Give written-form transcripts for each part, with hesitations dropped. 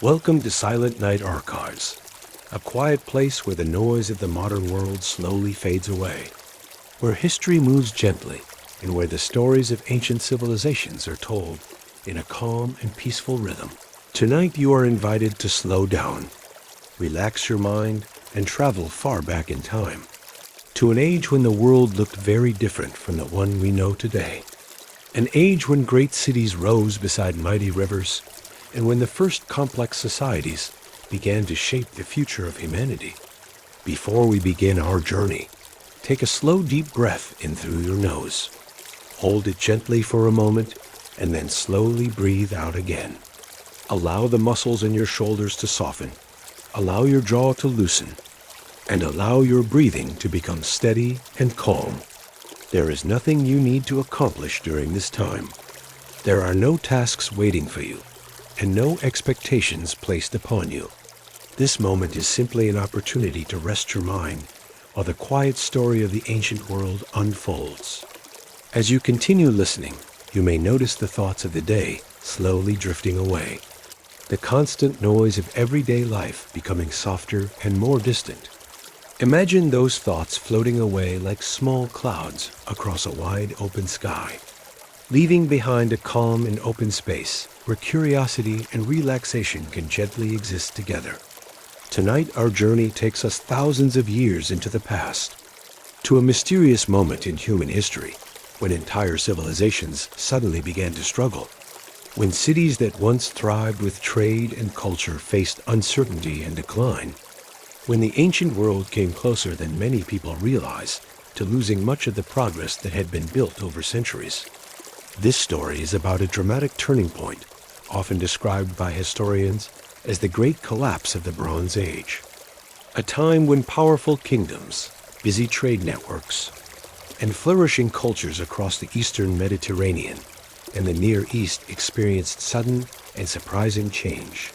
Welcome to Silent Night Archives, a quiet place where the noise of the modern world slowly fades away, where history moves gently, and where the stories of ancient civilizations are told in a calm and peaceful rhythm. Tonight you are invited to slow down, relax your mind, and travel far back in time, to an age when the world looked very different from the one we know today. An age when great cities rose beside mighty rivers, and when the first complex societies began to shape the future of humanity. Before we begin our journey, take a slow, deep breath in through your nose. Hold it gently for a moment, and then slowly breathe out again. Allow the muscles in your shoulders to soften. Allow your jaw to loosen, and allow your breathing to become steady and calm. There is nothing you need to accomplish during this time. There are no tasks waiting for you, and no expectations placed upon you. This moment is simply an opportunity to rest your mind while the quiet story of the ancient world unfolds. As you continue listening, you may notice the thoughts of the day slowly drifting away, the constant noise of everyday life becoming softer and more distant. Imagine those thoughts floating away like small clouds across a wide open sky, leaving behind a calm and open space where curiosity and relaxation can gently exist together. Tonight, our journey takes us thousands of years into the past, to a mysterious moment in human history when entire civilizations suddenly began to struggle, when cities that once thrived with trade and culture faced uncertainty and decline, when the ancient world came closer than many people realize to losing much of the progress that had been built over centuries. This story is about a dramatic turning point, often described by historians as the Great Collapse of the Bronze Age, a time when powerful kingdoms, busy trade networks, and flourishing cultures across the Eastern Mediterranean and the Near East experienced sudden and surprising change.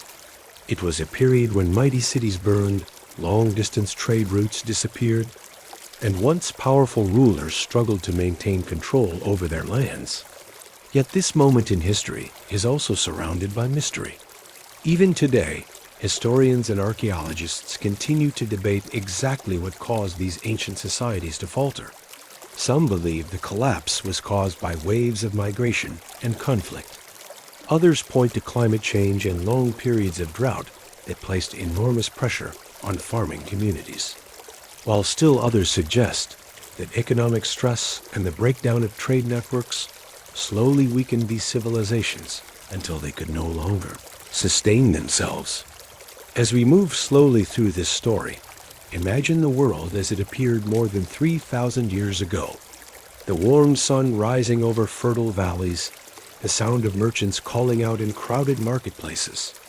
It was a period when mighty cities burned, long-distance trade routes disappeared, and once powerful rulers struggled to maintain control over their lands. Yet this moment in history is also surrounded by mystery. Even today, historians and archaeologists continue to debate exactly what caused these ancient societies to falter. Some believe the collapse was caused by waves of migration and conflict. Others point to climate change and long periods of drought that placed enormous pressure on farming communities, while still others suggest that economic stress and the breakdown of trade networks slowly weakened these civilizations until they could no longer sustain themselves. As we move slowly through this story, imagine the world as it appeared more than 3,000 years ago. The warm sun rising over fertile valleys, the sound of merchants calling out in crowded marketplaces,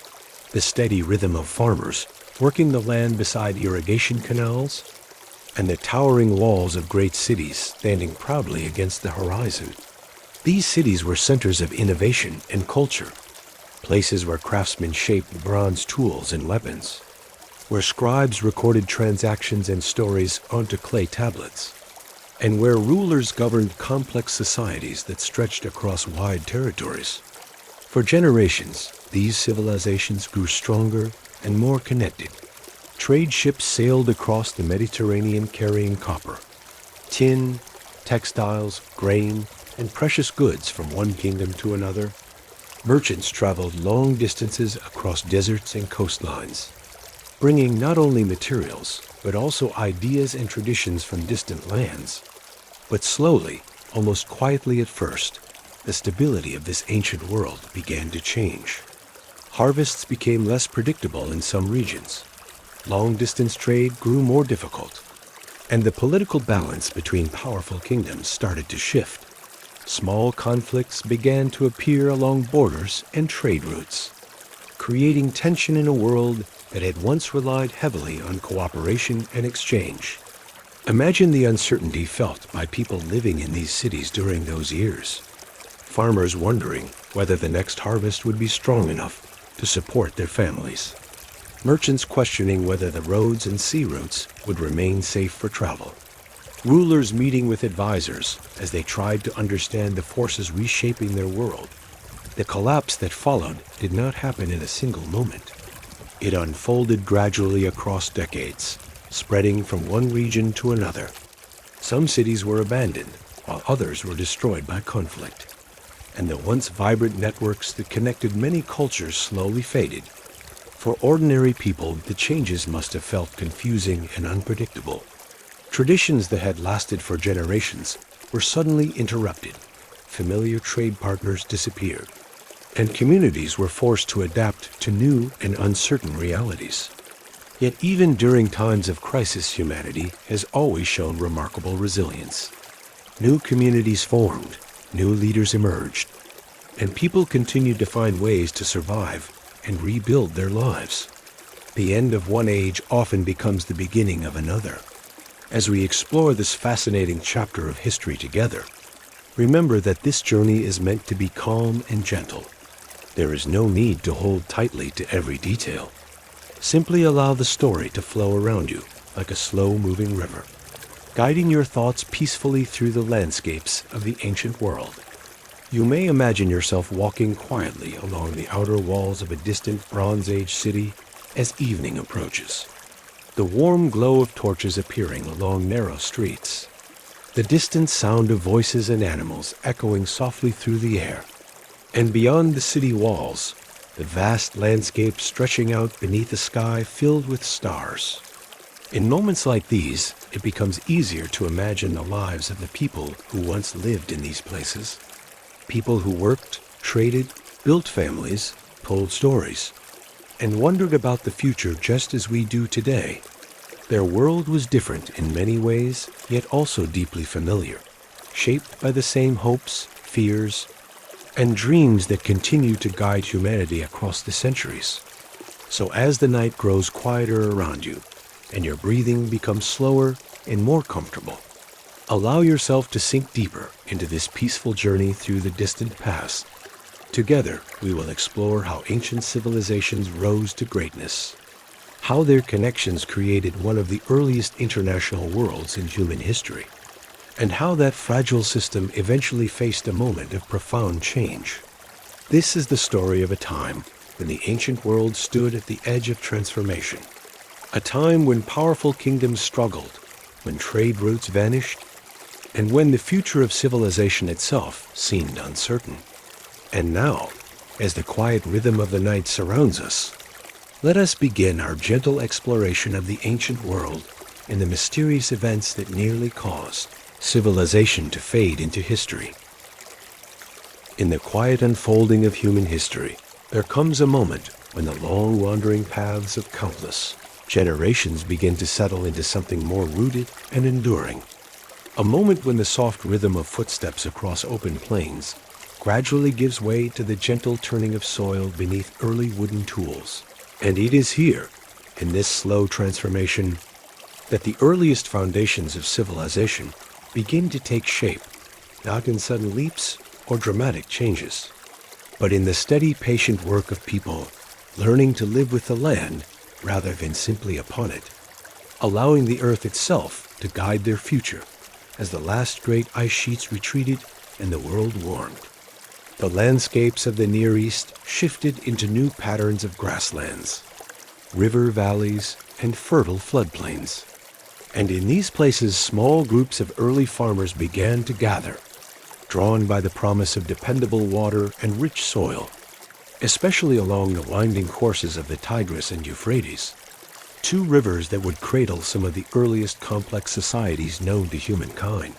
the steady rhythm of farmers working the land beside irrigation canals, and the towering walls of great cities standing proudly against the horizon. These cities were centers of innovation and culture, places where craftsmen shaped bronze tools and weapons, where scribes recorded transactions and stories onto clay tablets, and where rulers governed complex societies that stretched across wide territories. For generations, these civilizations grew stronger and more connected. Trade ships sailed across the Mediterranean carrying copper, tin, textiles, grain, and precious goods from one kingdom to another. Merchants traveled long distances across deserts and coastlines, bringing not only materials, but also ideas and traditions from distant lands. But slowly, almost quietly at first, the stability of this ancient world began to change. Harvests became less predictable in some regions. Long-distance trade grew more difficult, and the political balance between powerful kingdoms started to shift. Small conflicts began to appear along borders and trade routes, creating tension in a world that had once relied heavily on cooperation and exchange. Imagine the uncertainty felt by people living in these cities during those years. Farmers wondering whether the next harvest would be strong enough to support their families. Merchants questioning whether the roads and sea routes would remain safe for travel. Rulers meeting with advisors as they tried to understand the forces reshaping their world. The collapse that followed did not happen in a single moment. It unfolded gradually across decades, spreading from one region to another. Some cities were abandoned, while others were destroyed by conflict. And the once vibrant networks that connected many cultures slowly faded. For ordinary people, the changes must have felt confusing and unpredictable. Traditions that had lasted for generations were suddenly interrupted. Familiar trade partners disappeared, and communities were forced to adapt to new and uncertain realities. Yet even during times of crisis, humanity has always shown remarkable resilience. New communities formed, new leaders emerged, and people continued to find ways to survive and rebuild their lives. The end of one age often becomes the beginning of another. As we explore this fascinating chapter of history together, remember that this journey is meant to be calm and gentle. There is no need to hold tightly to every detail. Simply allow the story to flow around you like a slow-moving river, guiding your thoughts peacefully through the landscapes of the ancient world. You may imagine yourself walking quietly along the outer walls of a distant Bronze Age city as evening approaches. The warm glow of torches appearing along narrow streets. The distant sound of voices and animals echoing softly through the air. And beyond the city walls, the vast landscape stretching out beneath a sky filled with stars. In moments like these, it becomes easier to imagine the lives of the people who once lived in these places. People who worked, traded, built families, told stories, and wondered about the future just as we do today. Their world was different in many ways, yet also deeply familiar, shaped by the same hopes, fears, and dreams that continue to guide humanity across the centuries. So as the night grows quieter around you, and your breathing becomes slower and more comfortable, allow yourself to sink deeper into this peaceful journey through the distant past. Together, we will explore how ancient civilizations rose to greatness, how their connections created one of the earliest international worlds in human history, and how that fragile system eventually faced a moment of profound change. This is the story of a time when the ancient world stood at the edge of transformation, a time when powerful kingdoms struggled, when trade routes vanished, and when the future of civilization itself seemed uncertain. And now, as the quiet rhythm of the night surrounds us, let us begin our gentle exploration of the ancient world and the mysterious events that nearly caused civilization to fade into history. In the quiet unfolding of human history, there comes a moment when the long wandering paths of countless generations begin to settle into something more rooted and enduring. A moment when the soft rhythm of footsteps across open plains gradually gives way to the gentle turning of soil beneath early wooden tools. And it is here, in this slow transformation, that the earliest foundations of civilization begin to take shape, not in sudden leaps or dramatic changes, but in the steady, patient work of people learning to live with the land rather than simply upon it, allowing the earth itself to guide their future as the last great ice sheets retreated and the world warmed. The landscapes of the Near East shifted into new patterns of grasslands, river valleys, and fertile floodplains. And in these places, small groups of early farmers began to gather, drawn by the promise of dependable water and rich soil, especially along the winding courses of the Tigris and Euphrates, two rivers that would cradle some of the earliest complex societies known to humankind,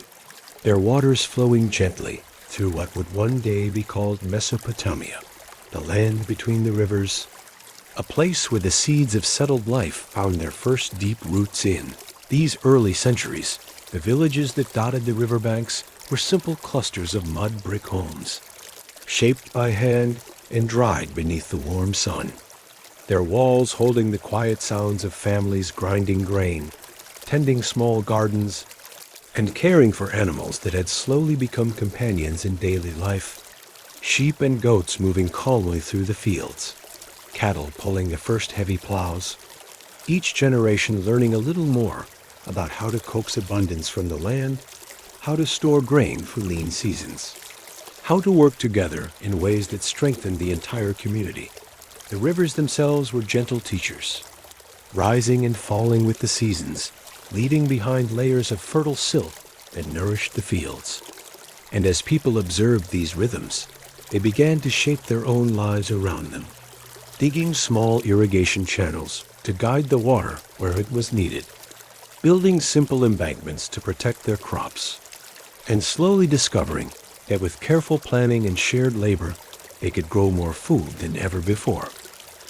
their waters flowing gently through what would one day be called Mesopotamia, the land between the rivers, a place where the seeds of settled life found their first deep roots in. These early centuries, the villages that dotted the riverbanks were simple clusters of mud brick homes, shaped by hand and dried beneath the warm sun, their walls holding the quiet sounds of families grinding grain, tending small gardens, and caring for animals that had slowly become companions in daily life. Sheep and goats moving calmly through the fields, cattle pulling the first heavy plows, each generation learning a little more about how to coax abundance from the land, how to store grain for lean seasons, how to work together in ways that strengthened the entire community. The rivers themselves were gentle teachers, rising and falling with the seasons, leaving behind layers of fertile silt that nourished the fields. And as people observed these rhythms, they began to shape their own lives around them, digging small irrigation channels to guide the water where it was needed, building simple embankments to protect their crops, and slowly discovering that with careful planning and shared labor, they could grow more food than ever before.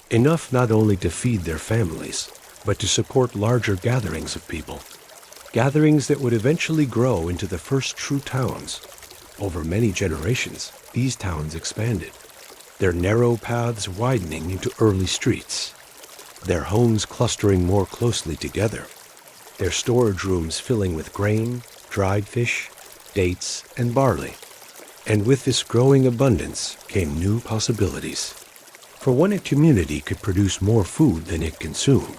Enough not only to feed their families, but to support larger gatherings of people. Gatherings that would eventually grow into the first true towns. Over many generations, these towns expanded, their narrow paths widening into early streets, their homes clustering more closely together, their storage rooms filling with grain, dried fish, dates, and barley. And with this growing abundance came new possibilities. For when a community could produce more food than it consumed,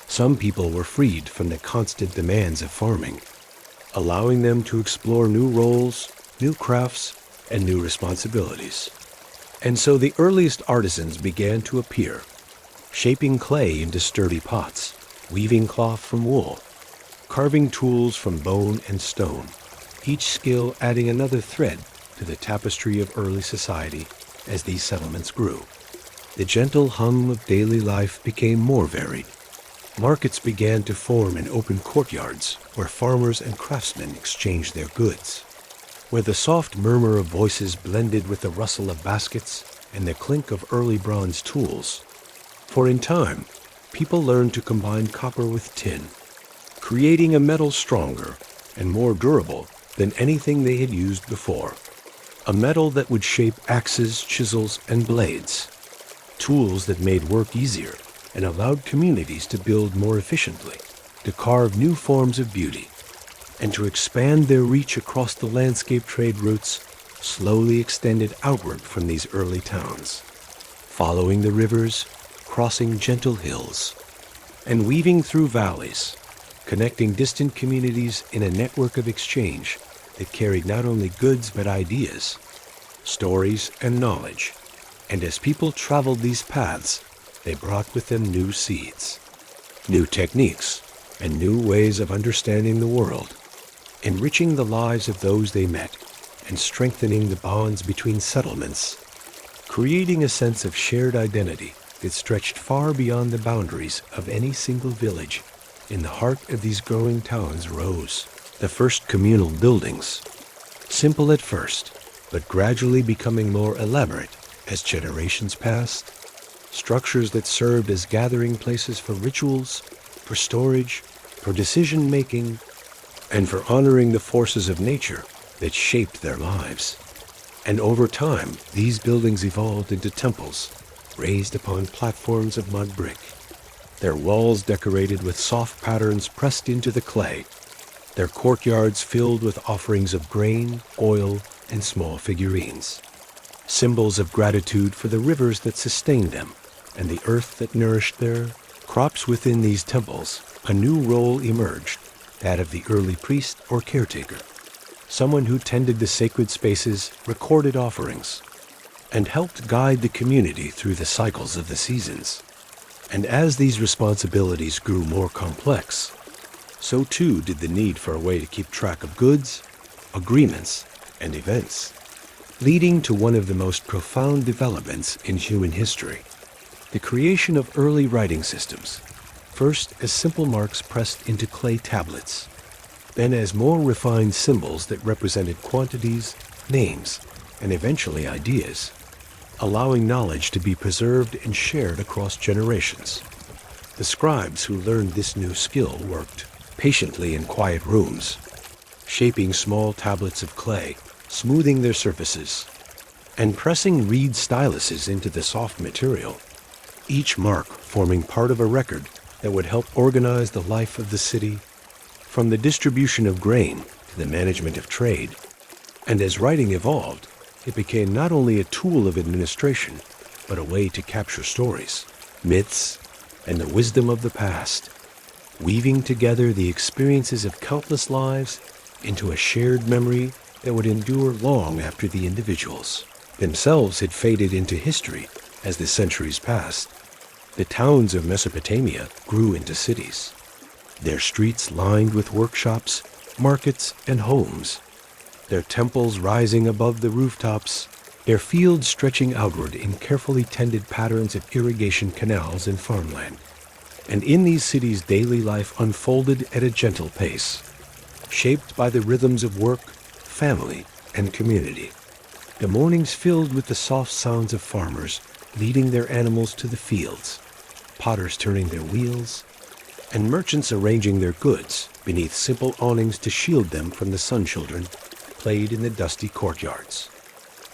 some people were freed from the constant demands of farming, allowing them to explore new roles, new crafts, and new responsibilities. And so the earliest artisans began to appear, shaping clay into sturdy pots, weaving cloth from wool, carving tools from bone and stone, each skill adding another thread to the tapestry of early society as these settlements grew. The gentle hum of daily life became more varied. Markets began to form in open courtyards where farmers and craftsmen exchanged their goods, where the soft murmur of voices blended with the rustle of baskets and the clink of early bronze tools. For in time, people learned to combine copper with tin, creating a metal stronger and more durable than anything they had used before. A metal that would shape axes, chisels, and blades. Tools that made work easier and allowed communities to build more efficiently, to carve new forms of beauty, and to expand their reach across the landscape trade routes slowly extended outward from these early towns, following the rivers, crossing gentle hills, and weaving through valleys, connecting distant communities in a network of exchange that carried not only goods but ideas, stories, and knowledge. And as people traveled these paths, they brought with them new seeds, new techniques, and new ways of understanding the world, enriching the lives of those they met and strengthening the bonds between settlements, creating a sense of shared identity that stretched far beyond the boundaries of any single village. In the heart of these growing towns rose the first communal buildings, simple at first, but gradually becoming more elaborate as generations passed, structures that served as gathering places for rituals, for storage, for decision-making, and for honoring the forces of nature that shaped their lives. And over time, these buildings evolved into temples, raised upon platforms of mud brick, their walls decorated with soft patterns pressed into the clay, their courtyards filled with offerings of grain, oil, and small figurines, symbols of gratitude for the rivers that sustained them and the earth that nourished their crops. Within these temples, a new role emerged, that of the early priest or caretaker, someone who tended the sacred spaces, recorded offerings, and helped guide the community through the cycles of the seasons. And as these responsibilities grew more complex, so too did the need for a way to keep track of goods, agreements, and events, leading to one of the most profound developments in human history, the creation of early writing systems, first as simple marks pressed into clay tablets, then as more refined symbols that represented quantities, names, and eventually ideas, allowing knowledge to be preserved and shared across generations. The scribes who learned this new skill worked patiently in quiet rooms, shaping small tablets of clay, smoothing their surfaces, and pressing reed styluses into the soft material, each mark forming part of a record that would help organize the life of the city, from the distribution of grain to the management of trade. And as writing evolved, it became not only a tool of administration, but a way to capture stories, myths, and the wisdom of the past, weaving together the experiences of countless lives into a shared memory that would endure long after the individuals themselves had faded into history As the centuries passed, the towns of Mesopotamia grew into cities, their streets lined with workshops, markets, and homes, their temples rising above the rooftops, their fields stretching outward in carefully tended patterns of irrigation canals and farmland. And in these cities, daily life unfolded at a gentle pace, shaped by the rhythms of work, family, and community. The mornings filled with the soft sounds of farmers leading their animals to the fields, potters turning their wheels, and merchants arranging their goods beneath simple awnings to shield them from the sun children played in the dusty courtyards,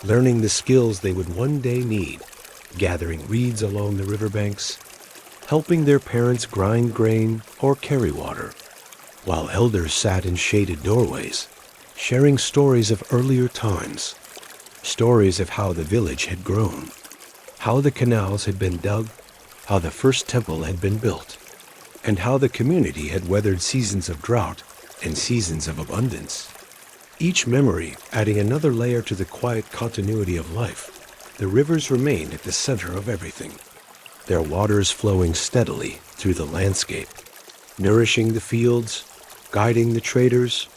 learning the skills they would one day need, gathering reeds along the riverbanks, helping their parents grind grain or carry water, while elders sat in shaded doorways, sharing stories of earlier times, stories of how the village had grown, how the canals had been dug, how the first temple had been built, and how the community had weathered seasons of drought and seasons of abundance. Each memory adding another layer to the quiet continuity of life. The rivers remained at the center of everything, their waters flowing steadily through the landscape, nourishing the fields, guiding the traders,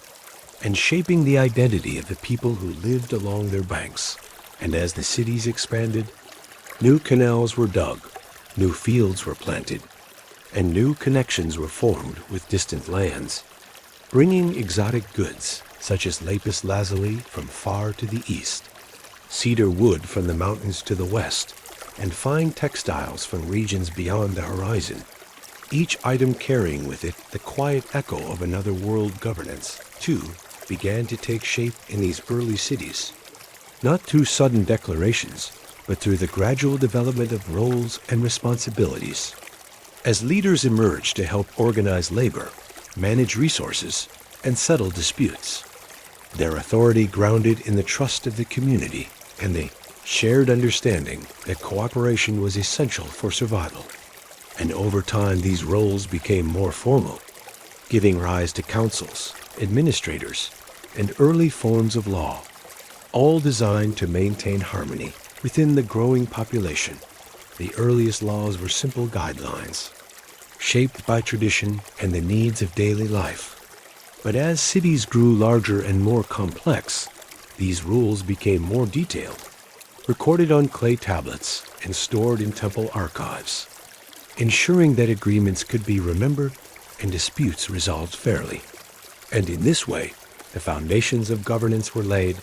and shaping the identity of the people who lived along their banks. And as the cities expanded, new canals were dug, new fields were planted, and new connections were formed with distant lands, bringing exotic goods such as lapis lazuli from far to the east, cedar wood from the mountains to the west, and fine textiles from regions beyond the horizon, each item carrying with it the quiet echo of another world. Governance, too, began to take shape in these early cities, not through sudden declarations, but through the gradual development of roles and responsibilities. As leaders emerged to help organize labor, manage resources, and settle disputes, their authority grounded in the trust of the community and the shared understanding that cooperation was essential for survival. And over time, these roles became more formal, giving rise to councils, administrators, and early forms of law, all designed to maintain harmony within the growing population. The earliest laws were simple guidelines, shaped by tradition and the needs of daily life. But as cities grew larger and more complex, these rules became more detailed, recorded on clay tablets and stored in temple archives, ensuring that agreements could be remembered and disputes resolved fairly. And in this way, the foundations of governance were laid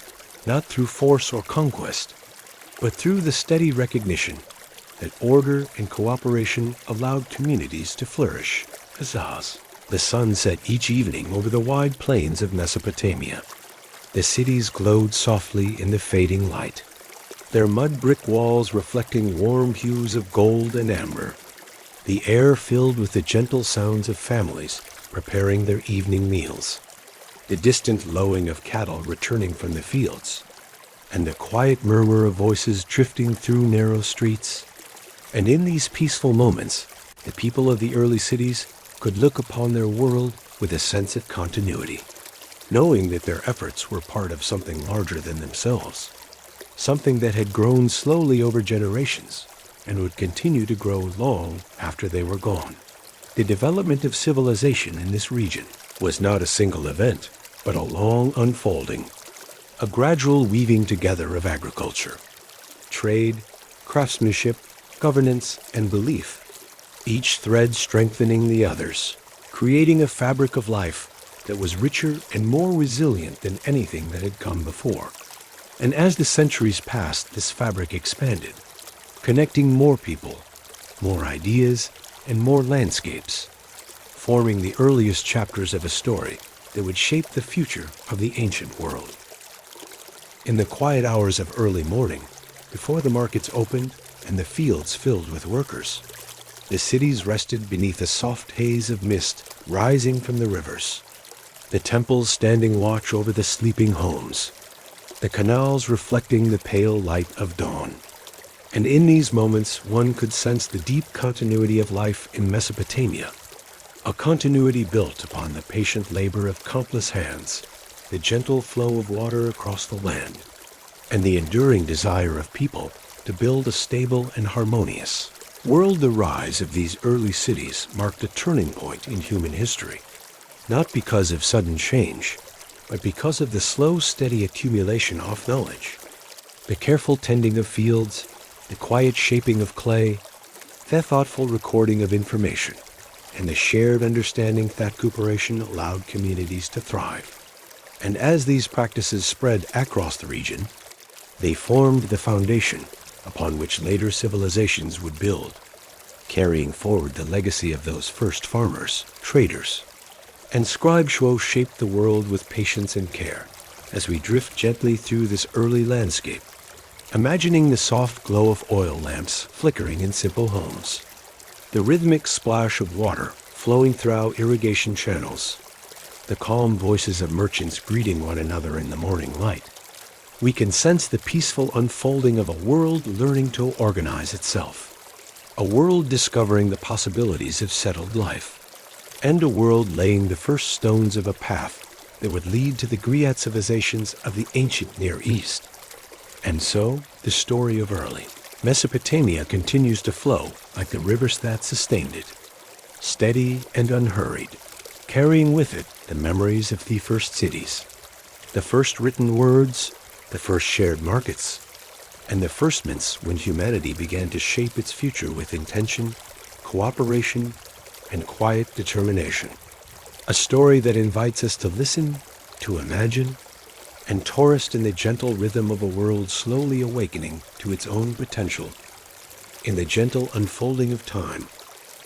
not through force or conquest, but through the steady recognition that order and cooperation allowed communities to flourish. Huzzahs! The sun set each evening over the wide plains of Mesopotamia. The cities glowed softly in the fading light, their mud brick walls reflecting warm hues of gold and amber, the air filled with the gentle sounds of families preparing their evening meals, the distant lowing of cattle returning from the fields, and the quiet murmur of voices drifting through narrow streets. And in these peaceful moments, the people of the early cities could look upon their world with a sense of continuity, knowing that their efforts were part of something larger than themselves, something that had grown slowly over generations and would continue to grow long after they were gone. The development of civilization in this region was not a single event, but a long unfolding, a gradual weaving together of agriculture, trade, craftsmanship, governance, and belief, each thread strengthening the others, creating a fabric of life that was richer and more resilient than anything that had come before. And as the centuries passed, this fabric expanded, connecting more people, more ideas, and more landscapes, forming the earliest chapters of a story that would shape the future of the ancient world. In the quiet hours of early morning, before the markets opened and the fields filled with workers, the cities rested beneath a soft haze of mist rising from the rivers, the temples standing watch over the sleeping homes, the canals reflecting the pale light of dawn. And in these moments, one could sense the deep continuity of life in Mesopotamia, a continuity built upon the patient labor of countless hands, the gentle flow of water across the land, and the enduring desire of people to build a stable and harmonious world. The rise of these early cities marked a turning point in human history, not because of sudden change, but because of the slow, steady accumulation of knowledge. The careful tending of fields, the quiet shaping of clay, the thoughtful recording of information, and the shared understanding that cooperation allowed communities to thrive. And as these practices spread across the region, they formed the foundation upon which later civilizations would build, carrying forward the legacy of those first farmers, traders, and scribes who shaped the world with patience and care. As we drift gently through this early landscape, imagining the soft glow of oil lamps flickering in simple homes, the rhythmic splash of water flowing through irrigation channels, the calm voices of merchants greeting one another in the morning light, we can sense the peaceful unfolding of a world learning to organize itself, a world discovering the possibilities of settled life, and a world laying the first stones of a path that would lead to the Great civilizations of the ancient Near East. And so, the story of early Mesopotamia continues to flow like the rivers that sustained it, steady and unhurried, carrying with it the memories of the first cities, the first written words, the first shared markets, and the first mints when humanity began to shape its future with intention, cooperation, and quiet determination. A story that invites us to listen, to imagine, and tourist in the gentle rhythm of a world slowly awakening to its own potential, in the gentle unfolding of time,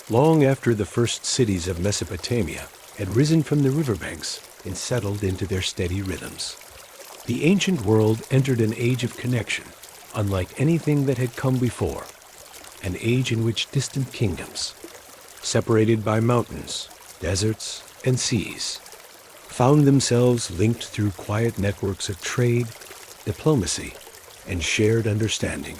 long after the first cities of Mesopotamia had risen from the riverbanks and settled into their steady rhythms. The ancient world entered an age of connection, unlike anything that had come before, an age in which distant kingdoms, separated by mountains, deserts, and seas, found themselves linked through quiet networks of trade, diplomacy, and shared understanding,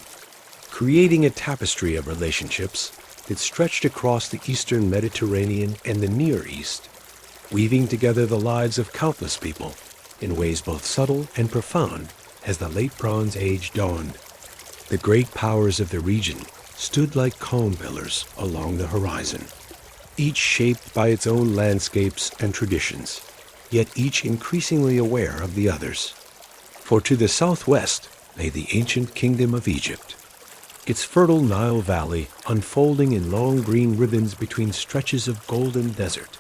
creating a tapestry of relationships that stretched across the eastern Mediterranean and the Near East, weaving together the lives of countless people in ways both subtle and profound. As the late Bronze Age dawned, the great powers of the region stood like calm pillars along the horizon, each shaped by its own landscapes and traditions, yet each increasingly aware of the others. For to the southwest lay the ancient kingdom of Egypt, its fertile Nile Valley unfolding in long green ribbons between stretches of golden desert,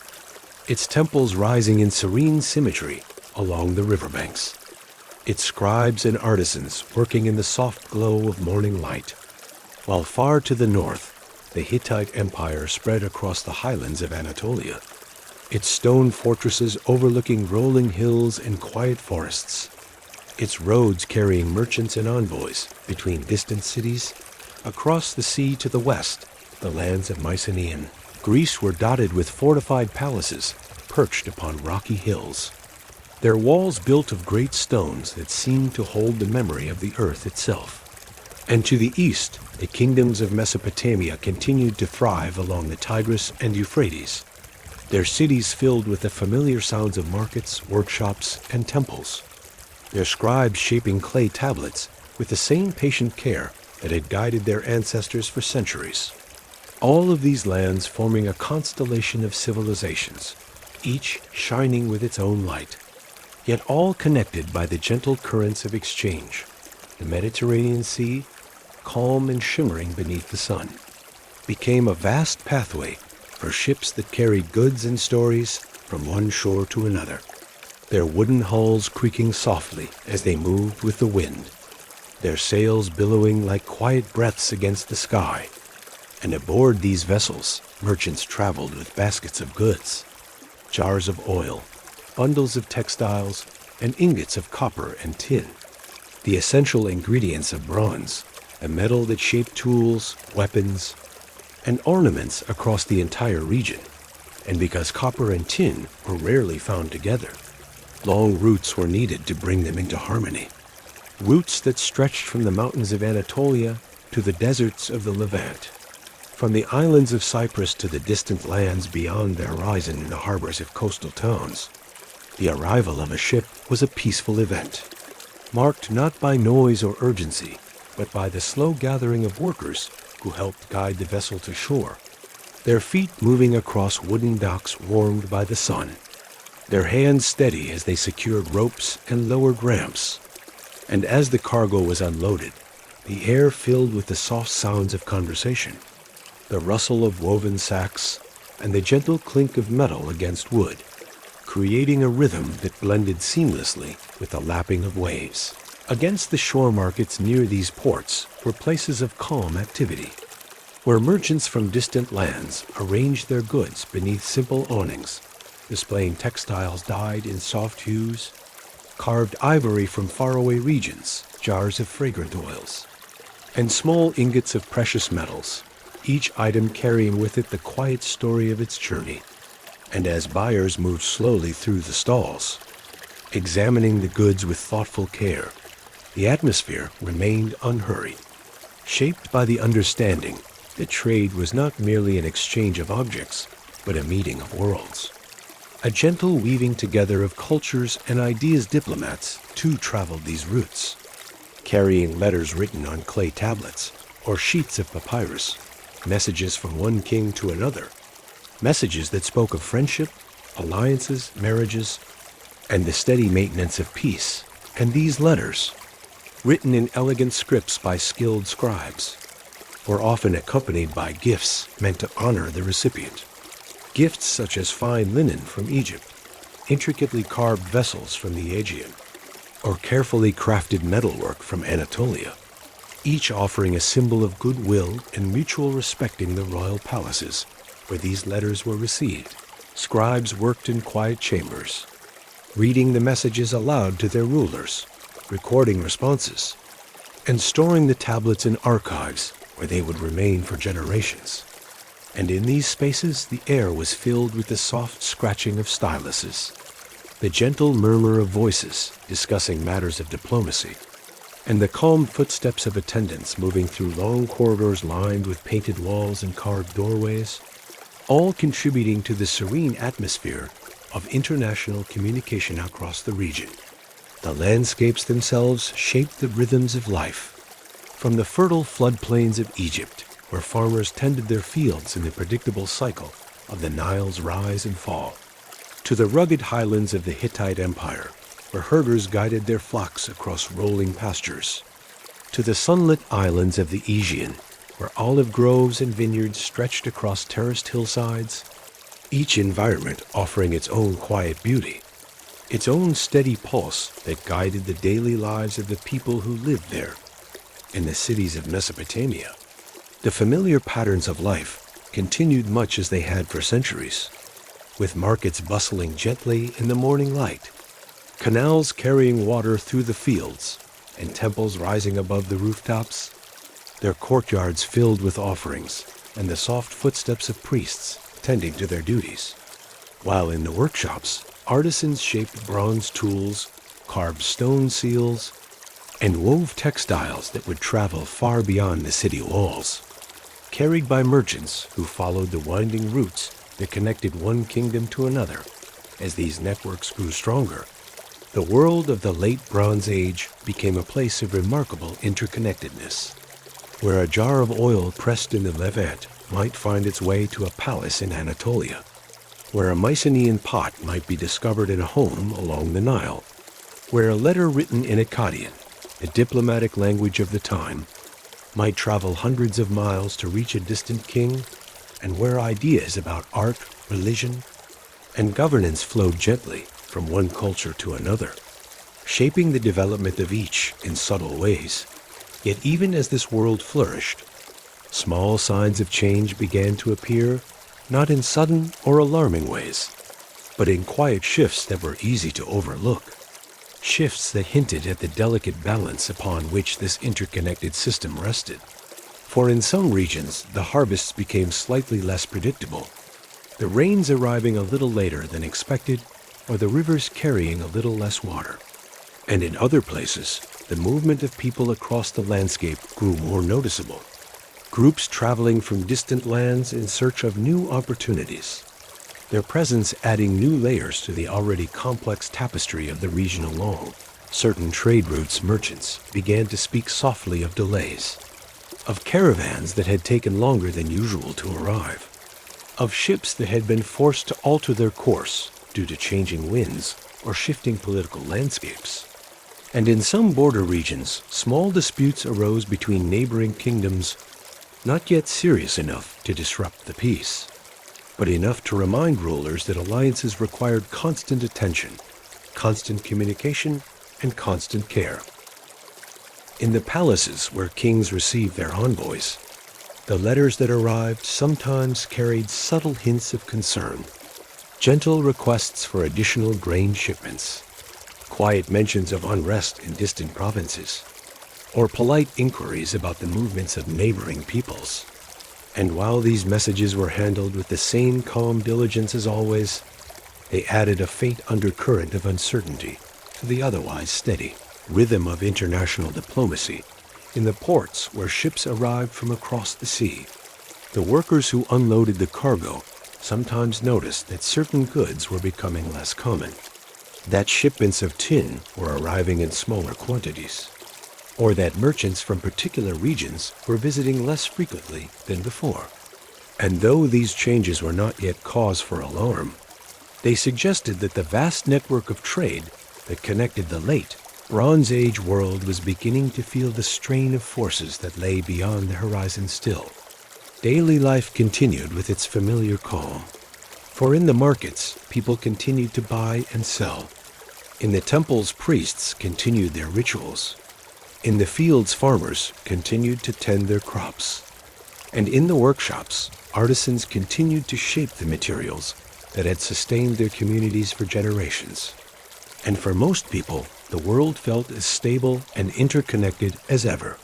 its temples rising in serene symmetry along the riverbanks, its scribes and artisans working in the soft glow of morning light, while far to the north, the Hittite Empire spread across the highlands of Anatolia, its stone fortresses overlooking rolling hills and quiet forests, its roads carrying merchants and envoys between distant cities. Across the sea to the west, the lands of Mycenaean Greece were dotted with fortified palaces perched upon rocky hills, their walls built of great stones that seemed to hold the memory of the earth itself. And to the east, the kingdoms of Mesopotamia continued to thrive along the Tigris and Euphrates, their cities filled with the familiar sounds of markets, workshops, and temples, their scribes shaping clay tablets with the same patient care that had guided their ancestors for centuries. All of these lands forming a constellation of civilizations, each shining with its own light, yet all connected by the gentle currents of exchange. The Mediterranean Sea, calm and shimmering beneath the sun, became a vast pathway for ships that carried goods and stories from one shore to another, their wooden hulls creaking softly as they moved with the wind, their sails billowing like quiet breaths against the sky. And aboard these vessels, merchants traveled with baskets of goods, jars of oil, bundles of textiles, and ingots of copper and tin, the essential ingredients of bronze, a metal that shaped tools, weapons, and ornaments across the entire region. And because copper and tin were rarely found together, long routes were needed to bring them into harmony, routes that stretched from the mountains of Anatolia to the deserts of the Levant, from the islands of Cyprus to the distant lands beyond the horizon in the harbors of coastal towns. The arrival of a ship was a peaceful event, marked not by noise or urgency, but by the slow gathering of workers who helped guide the vessel to shore, their feet moving across wooden docks warmed by the sun, their hands steady as they secured ropes and lowered ramps. And as the cargo was unloaded, the air filled with the soft sounds of conversation, the rustle of woven sacks, and the gentle clink of metal against wood, creating a rhythm that blended seamlessly with the lapping of waves. Against the shore markets near these ports were places of calm activity, where merchants from distant lands arranged their goods beneath simple awnings, displaying textiles dyed in soft hues, carved ivory from faraway regions, jars of fragrant oils, and small ingots of precious metals, each item carrying with it the quiet story of its journey. And as buyers moved slowly through the stalls, examining the goods with thoughtful care, the atmosphere remained unhurried, shaped by the understanding that trade was not merely an exchange of objects, but a meeting of worlds. A gentle weaving together of cultures and ideas. Diplomats, too, traveled these routes, carrying letters written on clay tablets or sheets of papyrus, messages from one king to another, messages that spoke of friendship, alliances, marriages, and the steady maintenance of peace. And these letters, written in elegant scripts by skilled scribes, were often accompanied by gifts meant to honor the recipient. Gifts such as fine linen from Egypt, intricately carved vessels from the Aegean, or carefully crafted metalwork from Anatolia, each offering a symbol of goodwill and mutual respect in the royal palaces where these letters were received. Scribes worked in quiet chambers, reading the messages aloud to their rulers, recording responses, and storing the tablets in archives where they would remain for generations. And in these spaces, the air was filled with the soft scratching of styluses, the gentle murmur of voices discussing matters of diplomacy, and the calm footsteps of attendants moving through long corridors lined with painted walls and carved doorways, all contributing to the serene atmosphere of international communication across the region. The landscapes themselves shaped the rhythms of life, from the fertile floodplains of Egypt, where farmers tended their fields in the predictable cycle of the Nile's rise and fall, to the rugged highlands of the Hittite Empire, where herders guided their flocks across rolling pastures, to the sunlit islands of the Aegean, where olive groves and vineyards stretched across terraced hillsides, each environment offering its own quiet beauty, its own steady pulse that guided the daily lives of the people who lived there. In the cities of Mesopotamia, the familiar patterns of life continued much as they had for centuries, with markets bustling gently in the morning light, canals carrying water through the fields, and temples rising above the rooftops, their courtyards filled with offerings and the soft footsteps of priests tending to their duties. While in the workshops, artisans shaped bronze tools, carved stone seals, and wove textiles that would travel far beyond the city walls, carried by merchants who followed the winding routes that connected one kingdom to another. As these networks grew stronger, the world of the late Bronze Age became a place of remarkable interconnectedness, where a jar of oil pressed in the Levant might find its way to a palace in Anatolia, where a Mycenaean pot might be discovered in a home along the Nile, where a letter written in Akkadian, the diplomatic language of the time, might travel hundreds of miles to reach a distant king, and where ideas about art, religion, and governance flowed gently from one culture to another, shaping the development of each in subtle ways. Yet even as this world flourished, small signs of change began to appear, not in sudden or alarming ways, but in quiet shifts that were easy to overlook, shifts that hinted at the delicate balance upon which this interconnected system rested. For in some regions, the harvests became slightly less predictable, the rains arriving a little later than expected, or the rivers carrying a little less water. And in other places, the movement of people across the landscape grew more noticeable, groups traveling from distant lands in search of new opportunities, their presence adding new layers to the already complex tapestry of the region along. Certain trade routes merchants began to speak softly of delays, of caravans that had taken longer than usual to arrive, of ships that had been forced to alter their course due to changing winds or shifting political landscapes. And in some border regions, small disputes arose between neighboring kingdoms, not yet serious enough to disrupt the peace, but enough to remind rulers that alliances required constant attention, constant communication, and constant care. In the palaces where kings received their envoys, the letters that arrived sometimes carried subtle hints of concern, gentle requests for additional grain shipments, quiet mentions of unrest in distant provinces, or polite inquiries about the movements of neighboring peoples. And while these messages were handled with the same calm diligence as always, they added a faint undercurrent of uncertainty to the otherwise steady rhythm of international diplomacy in the ports where ships arrived from across the sea. The workers who unloaded the cargo sometimes noticed that certain goods were becoming less common, that shipments of tin were arriving in smaller quantities, or that merchants from particular regions were visiting less frequently than before. And though these changes were not yet cause for alarm, they suggested that the vast network of trade that connected the late Bronze Age world was beginning to feel the strain of forces that lay beyond the horizon still. Daily life continued with its familiar calm, for in the markets people continued to buy and sell. In the temples, priests continued their rituals. In the fields, farmers continued to tend their crops. And in the workshops, artisans continued to shape the materials that had sustained their communities for generations. And for most people, the world felt as stable and interconnected as ever.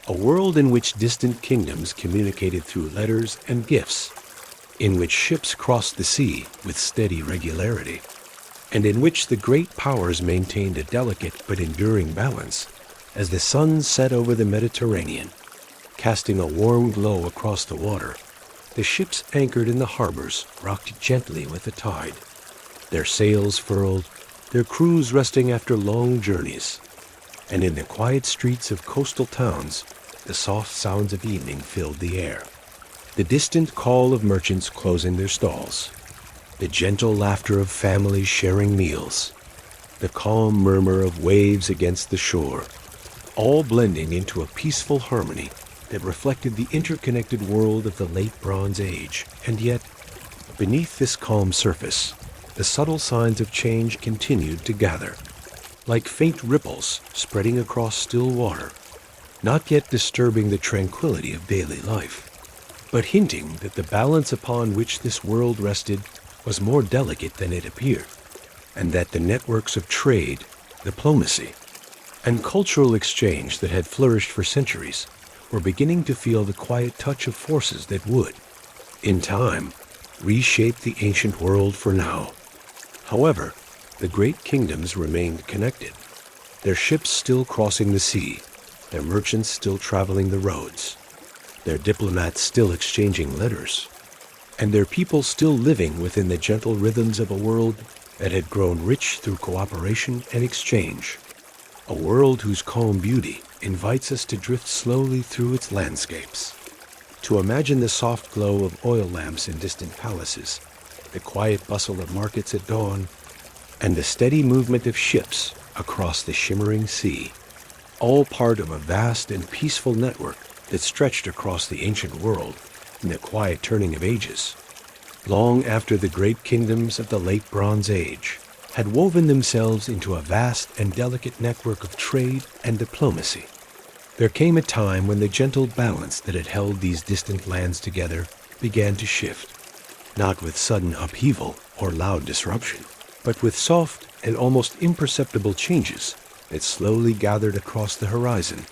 A world in which distant kingdoms communicated through letters and gifts, in which ships crossed the sea with steady regularity, and in which the great powers maintained a delicate but enduring balance as the sun set over the Mediterranean, casting a warm glow across the water. The ships anchored in the harbors rocked gently with the tide, their sails furled, their crews resting after long journeys. And in the quiet streets of coastal towns, the soft sounds of evening filled the air. The distant call of merchants closing their stalls, the gentle laughter of families sharing meals, the calm murmur of waves against the shore, all blending into a peaceful harmony that reflected the interconnected world of the late Bronze Age. And yet, beneath this calm surface, the subtle signs of change continued to gather, like faint ripples spreading across still water, not yet disturbing the tranquility of daily life, but hinting that the balance upon which this world rested was more delicate than it appeared, and that the networks of trade, diplomacy, and cultural exchange that had flourished for centuries were beginning to feel the quiet touch of forces that would, in time, reshape the ancient world for now. However, the great kingdoms remained connected, their ships still crossing the sea, their merchants still traveling the roads, their diplomats still exchanging letters, and their people still living within the gentle rhythms of a world that had grown rich through cooperation and exchange, a world whose calm beauty invites us to drift slowly through its landscapes, to imagine the soft glow of oil lamps in distant palaces, the quiet bustle of markets at dawn, and the steady movement of ships across the shimmering sea, all part of a vast and peaceful network that stretched across the ancient world in the quiet turning of ages, long after the great kingdoms of the late Bronze Age had woven themselves into a vast and delicate network of trade and diplomacy. There came a time when the gentle balance that had held these distant lands together began to shift, not with sudden upheaval or loud disruption, but with soft and almost imperceptible changes that slowly gathered across the horizon,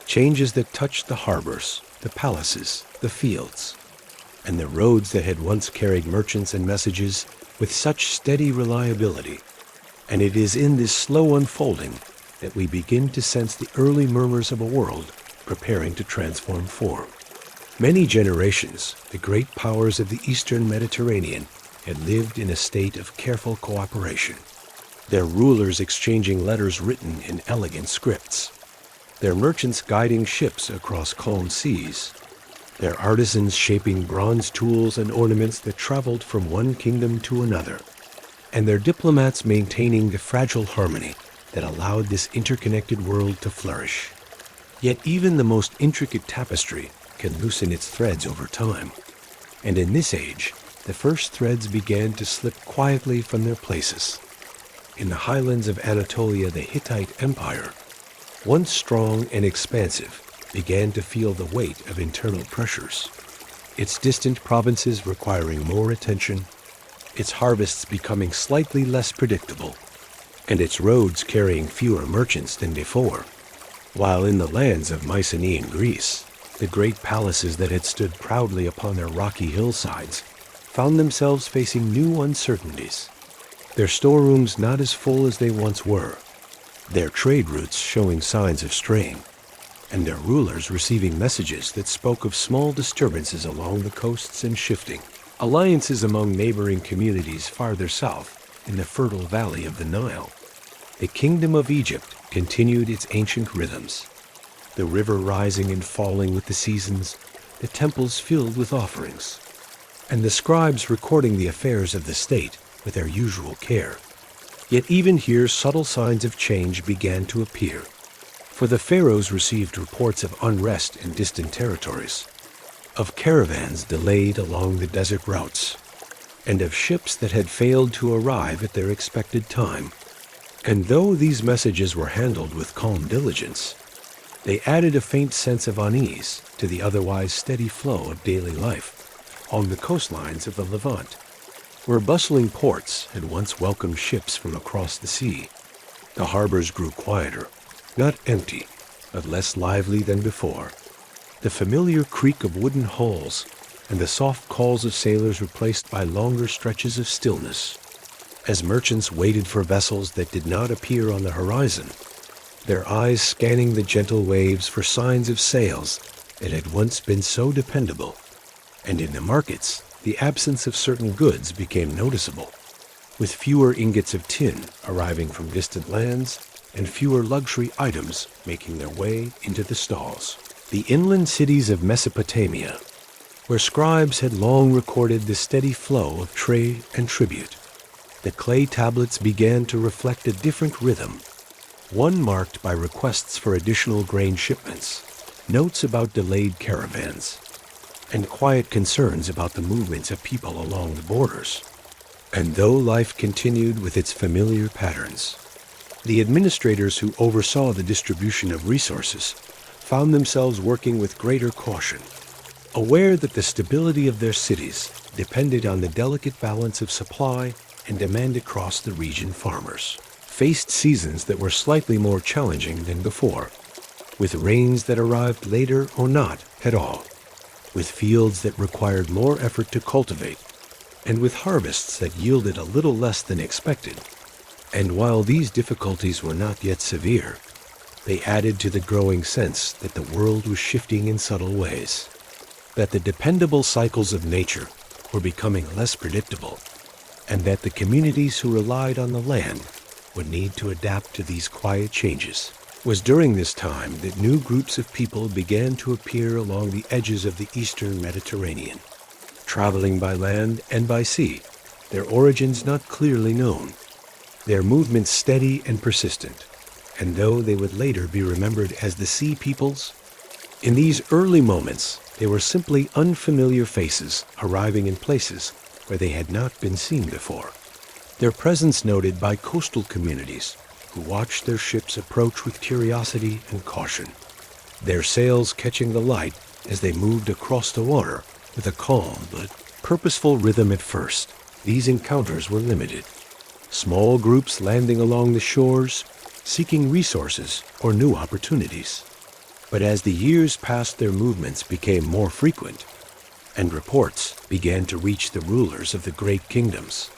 changes that touched the harbors, the palaces, the fields, and the roads that had once carried merchants and messages with such steady reliability. And it is in this slow unfolding that we begin to sense the early murmurs of a world preparing to transform form. Many generations, the great powers of the Eastern Mediterranean had lived in a state of careful cooperation. their rulers exchanging letters written in elegant scripts, their merchants guiding ships across calm seas, their artisans shaping bronze tools and ornaments that traveled from one kingdom to another, and their diplomats maintaining the fragile harmony that allowed this interconnected world to flourish. Yet even the most intricate tapestry can loosen its threads over time. And in this age, the first threads began to slip quietly from their places. In the highlands of Anatolia, the Hittite Empire, once strong and expansive, began to feel the weight of internal pressures. Its distant provinces requiring more attention, its harvests becoming slightly less predictable, and its roads carrying fewer merchants than before. While in the lands of Mycenaean Greece, the great palaces that had stood proudly upon their rocky hillsides found themselves facing new uncertainties. Their storerooms not as full as they once were, their trade routes showing signs of strain, and their rulers receiving messages that spoke of small disturbances along the coasts and shifting alliances among neighboring communities farther south in the fertile valley of the Nile. The kingdom of Egypt continued its ancient rhythms, the river rising and falling with the seasons, the temples filled with offerings, and the scribes recording the affairs of the state with their usual care. Yet even here subtle signs of change began to appear, for the pharaohs received reports of unrest in distant territories, of caravans delayed along the desert routes, and of ships that had failed to arrive at their expected time. And though these messages were handled with calm diligence, they added a faint sense of unease to the otherwise steady flow of daily life on the coastlines of the Levant, where bustling ports had once welcomed ships from across the sea. The harbors grew quieter, not empty, but less lively than before. The familiar creak of wooden hulls and the soft calls of sailors replaced by longer stretches of stillness, as merchants waited for vessels that did not appear on the horizon, their eyes scanning the gentle waves for signs of sails that had once been so dependable. And in the markets, the absence of certain goods became noticeable, with fewer ingots of tin arriving from distant lands and fewer luxury items making their way into the stalls. The inland cities of Mesopotamia, where scribes had long recorded the steady flow of trade and tribute, the clay tablets began to reflect a different rhythm, one marked by requests for additional grain shipments, notes about delayed caravans, and quiet concerns about the movements of people along the borders. And though life continued with its familiar patterns, the administrators who oversaw the distribution of resources found themselves working with greater caution, aware that the stability of their cities depended on the delicate balance of supply and demand across the region. Farmers faced seasons that were slightly more challenging than before, with rains that arrived later or not at all, with fields that required more effort to cultivate, and with harvests that yielded a little less than expected. And while these difficulties were not yet severe, they added to the growing sense that the world was shifting in subtle ways, that the dependable cycles of nature were becoming less predictable, and that the communities who relied on the land would need to adapt to these quiet changes. It was during this time that new groups of people began to appear along the edges of the eastern Mediterranean, traveling by land and by sea, their origins not clearly known, their movements steady and persistent. And though they would later be remembered as the Sea Peoples, in these early moments they were simply unfamiliar faces arriving in places where they had not been seen before, their presence noted by coastal communities who watched their ships approach with curiosity and caution, their sails catching the light as they moved across the water with a calm but purposeful rhythm. At first, these encounters were limited, small groups landing along the shores, seeking resources or new opportunities. But as the years passed, their movements became more frequent, and reports began to reach the rulers of the great kingdoms,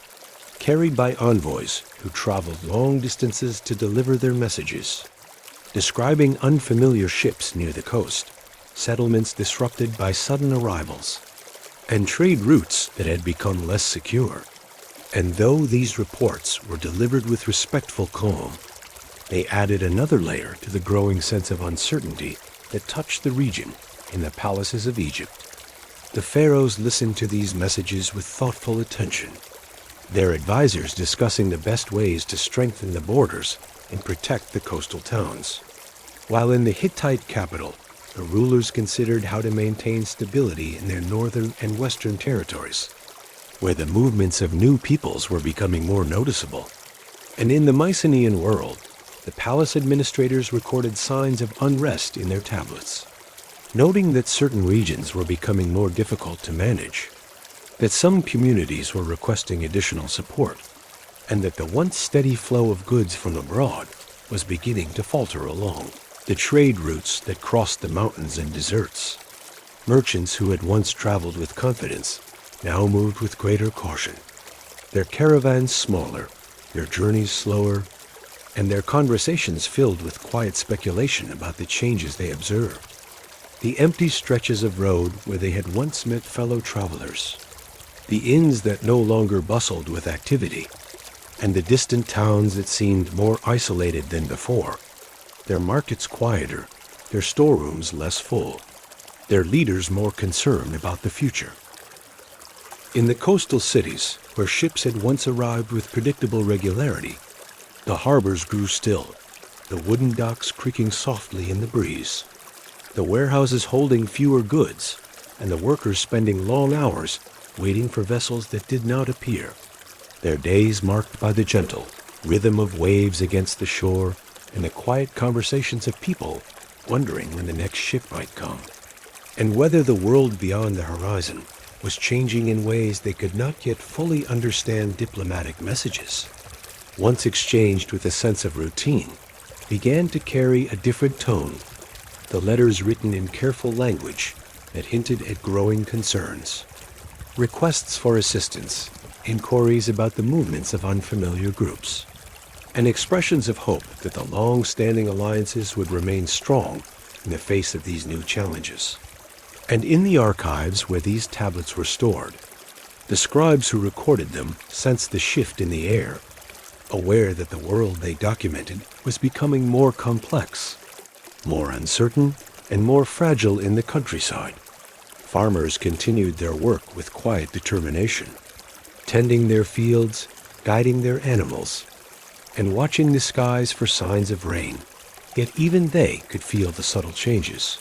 carried by envoys who traveled long distances to deliver their messages, describing unfamiliar ships near the coast, settlements disrupted by sudden arrivals, and trade routes that had become less secure. And though these reports were delivered with respectful calm, they added another layer to the growing sense of uncertainty that touched the region in the palaces of Egypt. The pharaohs listened to these messages with thoughtful attention, their advisors discussing the best ways to strengthen the borders and protect the coastal towns. While in the Hittite capital, the rulers considered how to maintain stability in their northern and western territories, where the movements of new peoples were becoming more noticeable. And in the Mycenaean world, the palace administrators recorded signs of unrest in their tablets, noting that certain regions were becoming more difficult to manage, that some communities were requesting additional support, and that the once steady flow of goods from abroad was beginning to falter along the trade routes that crossed the mountains and deserts. Merchants who had once traveled with confidence now moved with greater caution, their caravans smaller, their journeys slower, and their conversations filled with quiet speculation about the changes they observed. The empty stretches of road where they had once met fellow travelers, the inns that no longer bustled with activity, and the distant towns that seemed more isolated than before, their markets quieter, their storerooms less full, their leaders more concerned about the future. In the coastal cities, where ships had once arrived with predictable regularity, the harbors grew still, the wooden docks creaking softly in the breeze, the warehouses holding fewer goods, and the workers spending long hours waiting for vessels that did not appear, their days marked by the gentle rhythm of waves against the shore and the quiet conversations of people wondering when the next ship might come, and whether the world beyond the horizon was changing in ways they could not yet fully understand. Diplomatic messages, once exchanged with a sense of routine, began to carry a different tone, the letters written in careful language that hinted at growing concerns, requests for assistance, inquiries about the movements of unfamiliar groups, and expressions of hope that the long-standing alliances would remain strong in the face of these new challenges. And in the archives where these tablets were stored, the scribes who recorded them sensed the shift in the air, aware that the world they documented was becoming more complex, more uncertain, and more fragile. In the countryside, farmers continued their work with quiet determination, tending their fields, guiding their animals, and watching the skies for signs of rain. Yet even they could feel the subtle changes.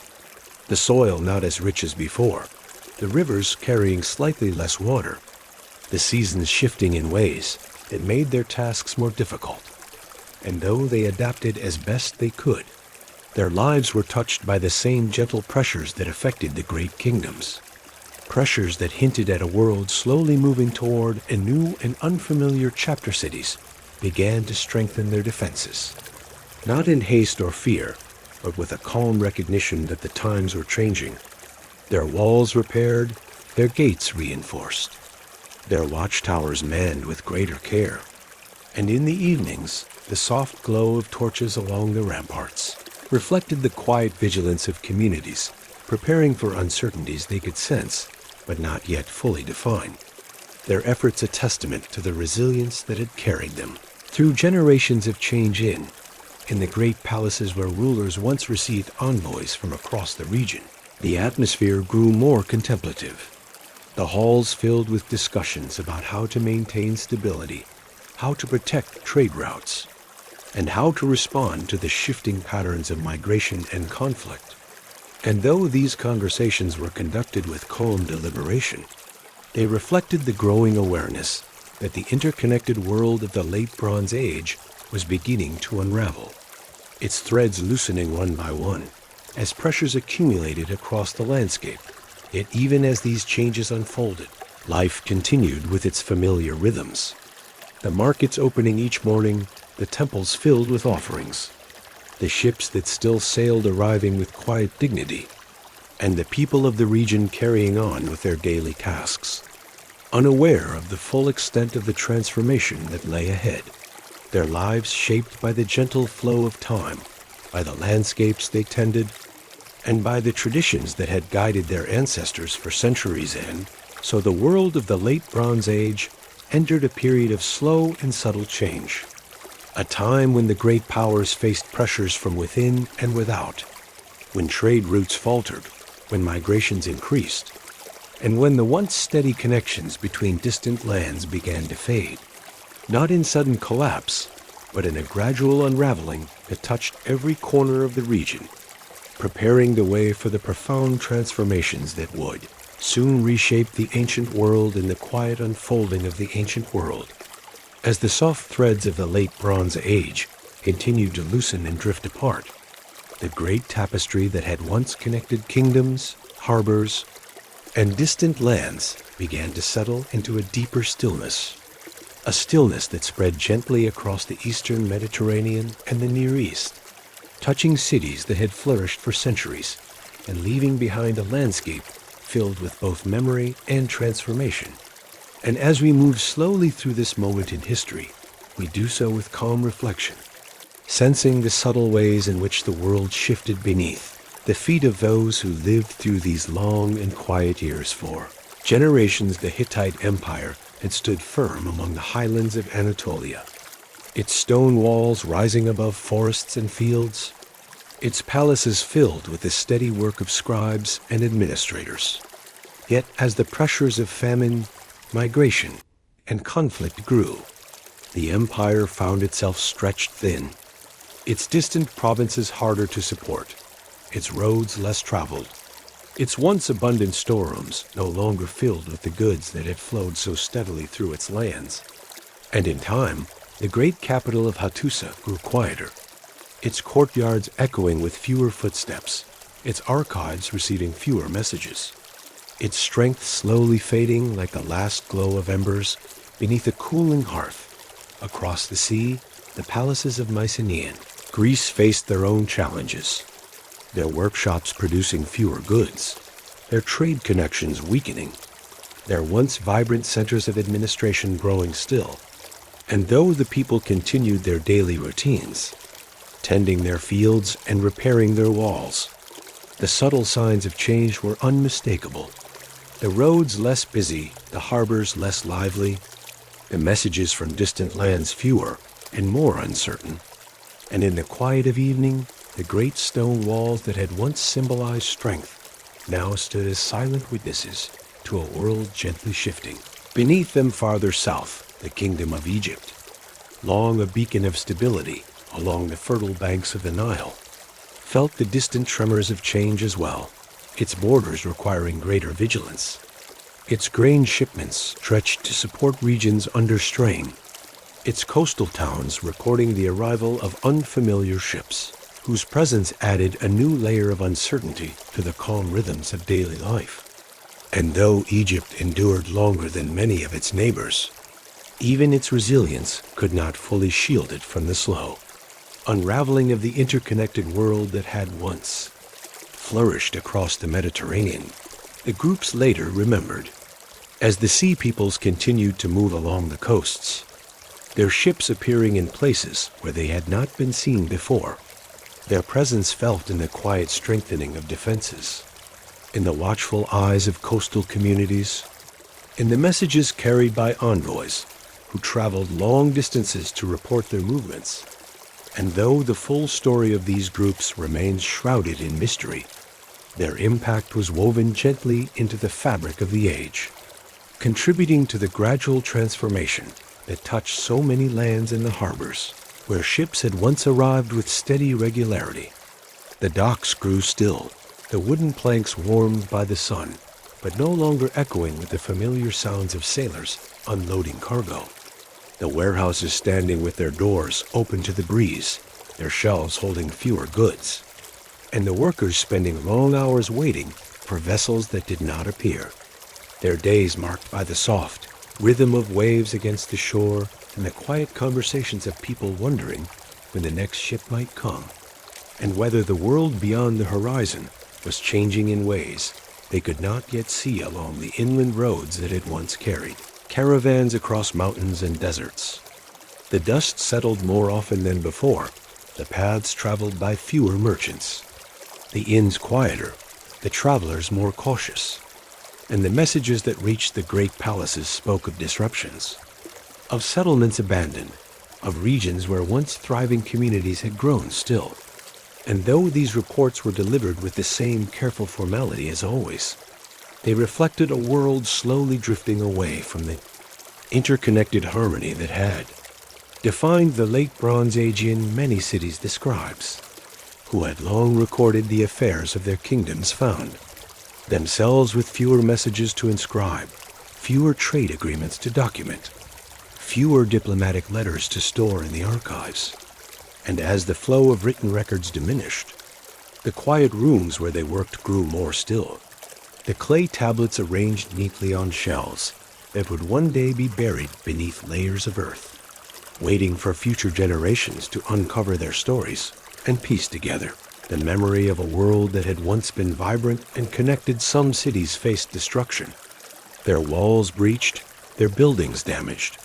The soil not as rich as before, the rivers carrying slightly less water, the seasons shifting in ways that made their tasks more difficult. And though they adapted as best they could, their lives were touched by the same gentle pressures that affected the great kingdoms. Pressures that hinted at a world slowly moving toward a new and unfamiliar. Chapter cities began to strengthen their defenses, not in haste or fear, but with a calm recognition that the times were changing. Their walls repaired, their gates reinforced, their watchtowers manned with greater care, and in the evenings, the soft glow of torches along the ramparts reflected the quiet vigilance of communities preparing for uncertainties they could sense but not yet fully define, their efforts a testament to the resilience that had carried them through generations of change. In the great palaces where rulers once received envoys from across the region, the atmosphere grew more contemplative. The halls filled with discussions about how to maintain stability, how to protect trade routes, and how to respond to the shifting patterns of migration and conflict. And though these conversations were conducted with calm deliberation, they reflected the growing awareness that the interconnected world of the late Bronze Age was beginning to unravel, its threads loosening one by one as pressures accumulated across the landscape. Yet even as these changes unfolded, life continued with its familiar rhythms. The markets opening each morning, the temples filled with offerings, the ships that still sailed arriving with quiet dignity, and the people of the region carrying on with their daily tasks, unaware of the full extent of the transformation that lay ahead, their lives shaped by the gentle flow of time, by the landscapes they tended, and by the traditions that had guided their ancestors for centuries. And so the world of the late Bronze Age entered a period of slow and subtle change. A time when the great powers faced pressures from within and without, when trade routes faltered, when migrations increased, and when the once steady connections between distant lands began to fade. Not in sudden collapse, but in a gradual unraveling that touched every corner of the region, preparing the way for the profound transformations that would soon reshape the ancient world in the quiet unfolding of the ancient world. As the soft threads of the late Bronze Age continued to loosen and drift apart, the great tapestry that had once connected kingdoms, harbors, and distant lands began to settle into a deeper stillness, a stillness that spread gently across the eastern Mediterranean and the Near East, touching cities that had flourished for centuries and leaving behind a landscape filled with both memory and transformation. And as we move slowly through this moment in history, we do so with calm reflection, sensing the subtle ways in which the world shifted beneath the feet of those who lived through these long and quiet years. For generations, the Hittite Empire had stood firm among the highlands of Anatolia, its stone walls rising above forests and fields, its palaces filled with the steady work of scribes and administrators. Yet as the pressures of famine, migration, and conflict grew, the empire found itself stretched thin, its distant provinces harder to support, its roads less traveled, its once abundant storerooms no longer filled with the goods that had flowed so steadily through its lands. And in time, the great capital of Hattusa grew quieter, its courtyards echoing with fewer footsteps, its archives receiving fewer messages, its strength slowly fading like the last glow of embers beneath a cooling hearth. Across the sea, the palaces of Mycenaean Greece faced their own challenges, their workshops producing fewer goods, their trade connections weakening, their once vibrant centers of administration growing still. And though the people continued their daily routines, tending their fields and repairing their walls, the subtle signs of change were unmistakable. The roads less busy, the harbors less lively, the messages from distant lands fewer and more uncertain. And in the quiet of evening, the great stone walls that had once symbolized strength now stood as silent witnesses to a world gently shifting. Beneath them, farther south, the kingdom of Egypt, long a beacon of stability along the fertile banks of the Nile, felt the distant tremors of change as well, its borders requiring greater vigilance, its grain shipments stretched to support regions under strain, its coastal towns recording the arrival of unfamiliar ships, whose presence added a new layer of uncertainty to the calm rhythms of daily life. And though Egypt endured longer than many of its neighbors, even its resilience could not fully shield it from the slow unraveling of the interconnected world that had once flourished across the Mediterranean. The groups later remembered, as the sea peoples continued to move along the coasts, their ships appearing in places where they had not been seen before, their presence felt in the quiet strengthening of defenses, in the watchful eyes of coastal communities, in the messages carried by envoys who traveled long distances to report their movements. And though the full story of these groups remains shrouded in mystery, their impact was woven gently into the fabric of the age, contributing to the gradual transformation that touched so many lands in the harbors, where ships had once arrived with steady regularity. The docks grew still, the wooden planks warmed by the sun, but no longer echoing with the familiar sounds of sailors unloading cargo. The warehouses standing with their doors open to the breeze, their shelves holding fewer goods, and the workers spending long hours waiting for vessels that did not appear, their days marked by the soft rhythm of waves against the shore and the quiet conversations of people wondering when the next ship might come, and whether the world beyond the horizon was changing in ways they could not yet see along the inland roads that it once carried. Caravans across mountains and deserts. The dust settled more often than before, the paths traveled by fewer merchants, the inns quieter, the travelers more cautious, and the messages that reached the great palaces spoke of disruptions, of settlements abandoned, of regions where once thriving communities had grown still. And though these reports were delivered with the same careful formality as always, they reflected a world slowly drifting away from the interconnected harmony that had defined the late Bronze Agean many cities describes, who had long recorded the affairs of their kingdoms found themselves with fewer messages to inscribe, fewer trade agreements to document, fewer diplomatic letters to store in the archives. And as the flow of written records diminished, the quiet rooms where they worked grew more still. The clay tablets arranged neatly on shelves that would one day be buried beneath layers of earth, waiting for future generations to uncover their stories and piece together the memory of a world that had once been vibrant and connected. Some cities faced destruction, their walls breached, their buildings damaged,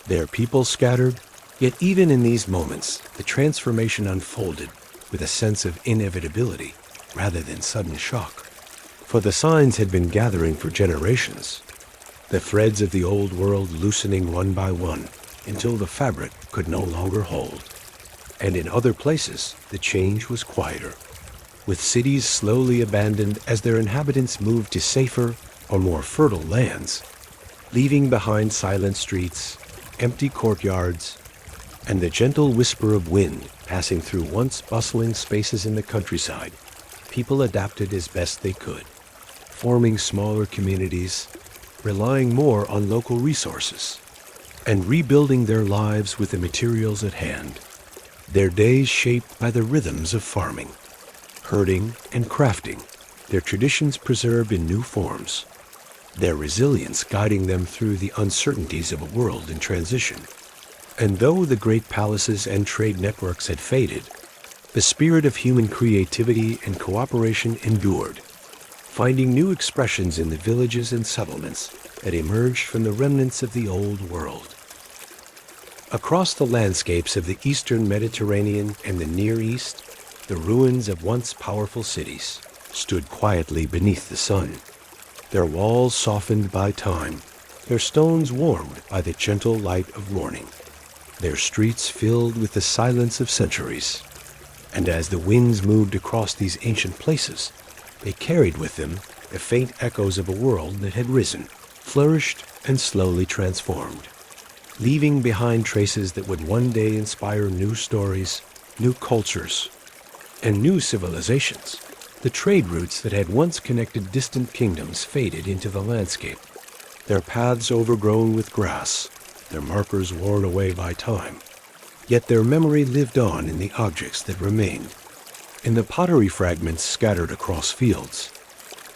their people scattered. Yet even in these moments, the transformation unfolded with a sense of inevitability rather than sudden shock. For the signs had been gathering for generations, the threads of the old world loosening one by one until the fabric could no longer hold. And in other places, the change was quieter, with cities slowly abandoned as their inhabitants moved to safer or more fertile lands, leaving behind silent streets, empty courtyards, and the gentle whisper of wind passing through once bustling spaces in the countryside. People adapted as best they could, forming smaller communities, relying more on local resources, and rebuilding their lives with the materials at hand. Their days shaped by the rhythms of farming, herding, and crafting, their traditions preserved in new forms, their resilience guiding them through the uncertainties of a world in transition. And though the great palaces and trade networks had faded, the spirit of human creativity and cooperation endured, finding new expressions in the villages and settlements that emerged from the remnants of the old world. Across the landscapes of the eastern Mediterranean and the Near East, the ruins of once powerful cities stood quietly beneath the sun, their walls softened by time, their stones warmed by the gentle light of morning, their streets filled with the silence of centuries. And as the winds moved across these ancient places, they carried with them the faint echoes of a world that had risen, flourished, and slowly transformed, leaving behind traces that would one day inspire new stories, new cultures, and new civilizations. The trade routes that had once connected distant kingdoms faded into the landscape, their paths overgrown with grass, their markers worn away by time. Yet their memory lived on in the objects that remained, in the pottery fragments scattered across fields,